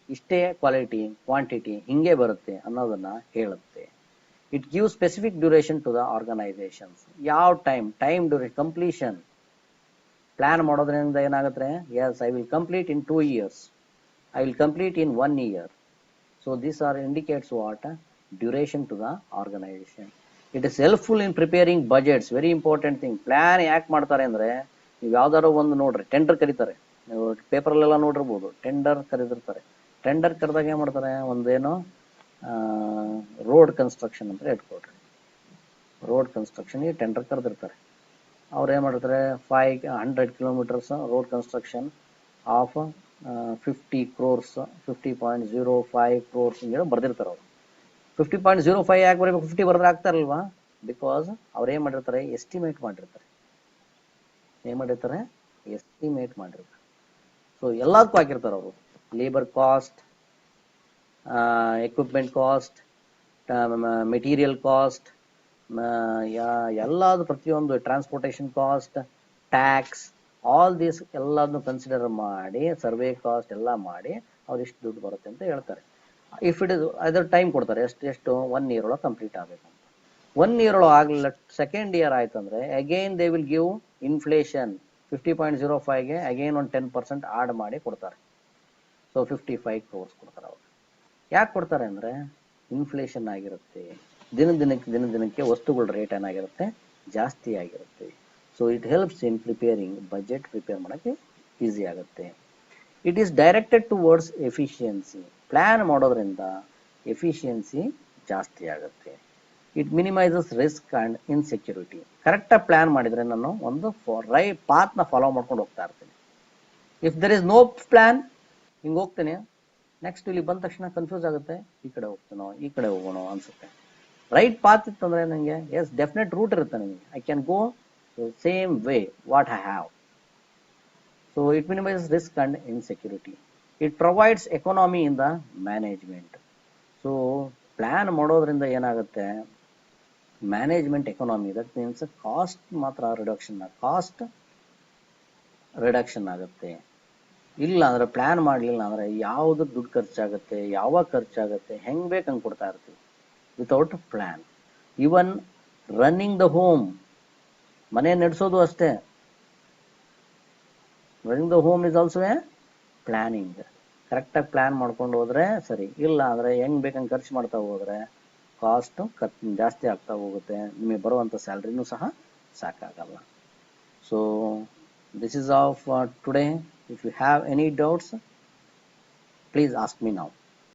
ಇಷ್ಟೇ ಕ್ವಾಲಿಟಿ ಕ್ವಾಂಟಿಟಿ ಹಿಂಗೆ ಬರುತ್ತೆ ಅನ್ನೋದನ್ನ ಹೇಳುತ್ತೆ. It give specific duration to the organisations. ಯಾವ ಟೈಮ್ ಡ್ಯೂರೇಷನ್ ಕಂಪ್ಲೀಷನ್ ಪ್ಲಾನ್ ಮಾಡೋದ್ರಿಂದ ಏನಾಗುತ್ತೆ, yes I will complete in 2 years, I will complete in 1 year. So this are indicates what duration to the organisation. It is helpful in preparing budgets. Very important thing. Plan ಯಾಕೆ ಮಾಡ್ತಾರೆ ಅಂದ್ರೆ, ನೀವು ಯಾವ್ದಾದ್ರು ಒಂದು ನೋಡ್ರಿ, tender ಕರೀತಾರೆ, ನೀವು ಪೇಪರಲ್ಲೆಲ್ಲ ನೋಡಿರ್ಬೋದು, ಟೆಂಡರ್ ಕರೆದಿರ್ತಾರೆ. ಟೆಂಡರ್ ಕರೆದಾಗ ಏನು ಮಾಡ್ತಾರೆ, ಒಂದೇನೋ ರೋಡ್ ಕನ್ಸ್ಟ್ರಕ್ಷನ್ ಅಂತ ಇಟ್ಕೊಳ್ರಿ. Road ಕನ್ಸ್ಟ್ರಕ್ಷನ್ಗೆ tender ಕರೆದಿರ್ತಾರೆ. ಅವ್ರು ಏನು ಮಾಡಿರ್ತಾರೆ, 100 kilometers road construction of 50 crores, 50.05 crores ಹಿಂಗೆ ಬರ್ದಿರ್ತಾರೆ ಅವರು. 50.05 ಯಾಕೆ ಬರೀಬೇಕು, 50 ಬರೆದ್ರೆ ಆಗ್ತಾರಲ್ವಾ? ಬಿಕಾಸ್ ಅವ್ರು ಏನು ಮಾಡಿರ್ತಾರೆ, ಎಸ್ಟಿಮೇಟ್ ಮಾಡಿರ್ತಾರೆ. ಎಸ್ಟಿಮೇಟ್ ಮಾಡಿರ್ತಾರೆ. ಸೊ ಎಲ್ಲದಕ್ಕೂ ಹಾಕಿರ್ತಾರೆ ಅವರು. Labour cost, equipment cost, material cost, ಎಲ್ಲದು ಪ್ರತಿಯೊಂದು transportation cost, tax, all this ಎಲ್ಲದನ್ನು ಕನ್ಸಿಡರ್ ಮಾಡಿ, ಸರ್ವೆ ಕಾಸ್ಟ್ ಎಲ್ಲ ಮಾಡಿ ಅವ್ರು ಇಷ್ಟು ದುಡ್ಡು ಬರುತ್ತೆ ಅಂತ ಹೇಳ್ತಾರೆ. ಇಫ್ ಇಟ್ ಇಸ್ ಅದರ ಟೈಮ್ ಕೊಡ್ತಾರೆ, ಎಷ್ಟು 1 year ಒಳಗೆ ಕಂಪ್ಲೀಟ್ ಆಗಬೇಕು ಅಂತ. 1 year ಒಳಗೆ ಆಗಲಿಲ್ಲ, ಸೆಕೆಂಡ್ ಇಯರ್ ಆಯ್ತಂದ್ರೆ again they will give inflation. 50.05ಗೆ ಅಗೈನ್ ಒಂದು 10% ಆಡ್ ಮಾಡಿ ಕೊಡ್ತಾರೆ. ಸೊ 55 crores ಕೊಡ್ತಾರೆ ಅವರು. ಯಾಕೆ ಕೊಡ್ತಾರೆ ಅಂದರೆ, ಇನ್ಫ್ಲೇಷನ್ ಆಗಿರುತ್ತೆ, ದಿನದಿನಕ್ಕೆ ವಸ್ತುಗಳ ರೇಟ್ ಏನಾಗಿರುತ್ತೆ, ಜಾಸ್ತಿ ಆಗಿರುತ್ತೆ. So it helps in preparing budget. Prepare ಮಾಡೋಕ್ಕೆ ಈಸಿ ಆಗುತ್ತೆ. It is directed towards efficiency. Plan ಮಾಡೋದ್ರಿಂದ ಎಫಿಷಿಯನ್ಸಿ ಜಾಸ್ತಿ ಆಗುತ್ತೆ. It minimises risk and insecurity. ಕರೆಕ್ಟಾಗಿ ಪ್ಲ್ಯಾನ್ ಮಾಡಿದರೆ ನಾನು ಒಂದು ರೈಟ್ ಪಾತ್ನ ಫಾಲೋ ಮಾಡ್ಕೊಂಡು ಹೋಗ್ತಾ ಇರ್ತೀನಿ. If there is no plan, ಹಿಂಗೆ ಹೋಗ್ತೀನಿ, ನೆಕ್ಸ್ಟ್ ಇಲ್ಲಿ ಬಂದ ತಕ್ಷಣ ಕನ್ಫ್ಯೂಸ್ ಆಗುತ್ತೆ, ಈ ಕಡೆ ಹೋಗ್ತೀನೋ ಈ ಕಡೆ ಹೋಗೋಣ ಅನ್ಸುತ್ತೆ. ರೈಟ್ ಪಾತ್ ಇತ್ತಂದ್ರೆ ನನಗೆ ಎಸ್ ಡೆಫಿನೆಟ್ ರೂಟ್ ಇರುತ್ತೆ, ನನಗೆ I can go same way what I have. So it minimises risk and insecurity. It provides economy in the management. So plan ಮಾಡೋದ್ರಿಂದ ಏನಾಗುತ್ತೆ, management economy, that means cost ಮಾತ್ರ reduction ಆಗುತ್ತೆ. ಇಲ್ಲ ಅಂದ್ರೆ plan ಮಾಡಲಿಲ್ಲ ಅಂದರೆ ಯಾವುದು ದುಡ್ಡು ಖರ್ಚಾಗುತ್ತೆ, ಯಾವಾಗ ಖರ್ಚಾಗುತ್ತೆ, ಹೆಂಗೆ ಬೇಕು ಹಂಗೆ ಕೊಡ್ತಾ ಇರ್ತೀವಿ without plan. Even running the home, ಮನೆ ನಡೆಸೋದು ಅಷ್ಟೇ. Running the home is also A planning. ಕರೆಕ್ಟಾಗಿ ಪ್ಲ್ಯಾನ್ ಮಾಡ್ಕೊಂಡು ಹೋದರೆ ಸರಿ. ಇಲ್ಲ ಅಂದರೆ ಹೆಂಗೆ ಬೇಕಂಗೆ ಖರ್ಚು ಮಾಡ್ತಾ ಹೋದರೆ ಕಾಸ್ಟು ಜಾಸ್ತಿ ಆಗ್ತಾ ಹೋಗುತ್ತೆ, ನಿಮಗೆ ಬರುವಂಥ ಸ್ಯಾಲ್ರಿನೂ ಸಹ ಸಾಕಾಗಲ್ಲ. So this is of today. If you have any doubts, please ask me now.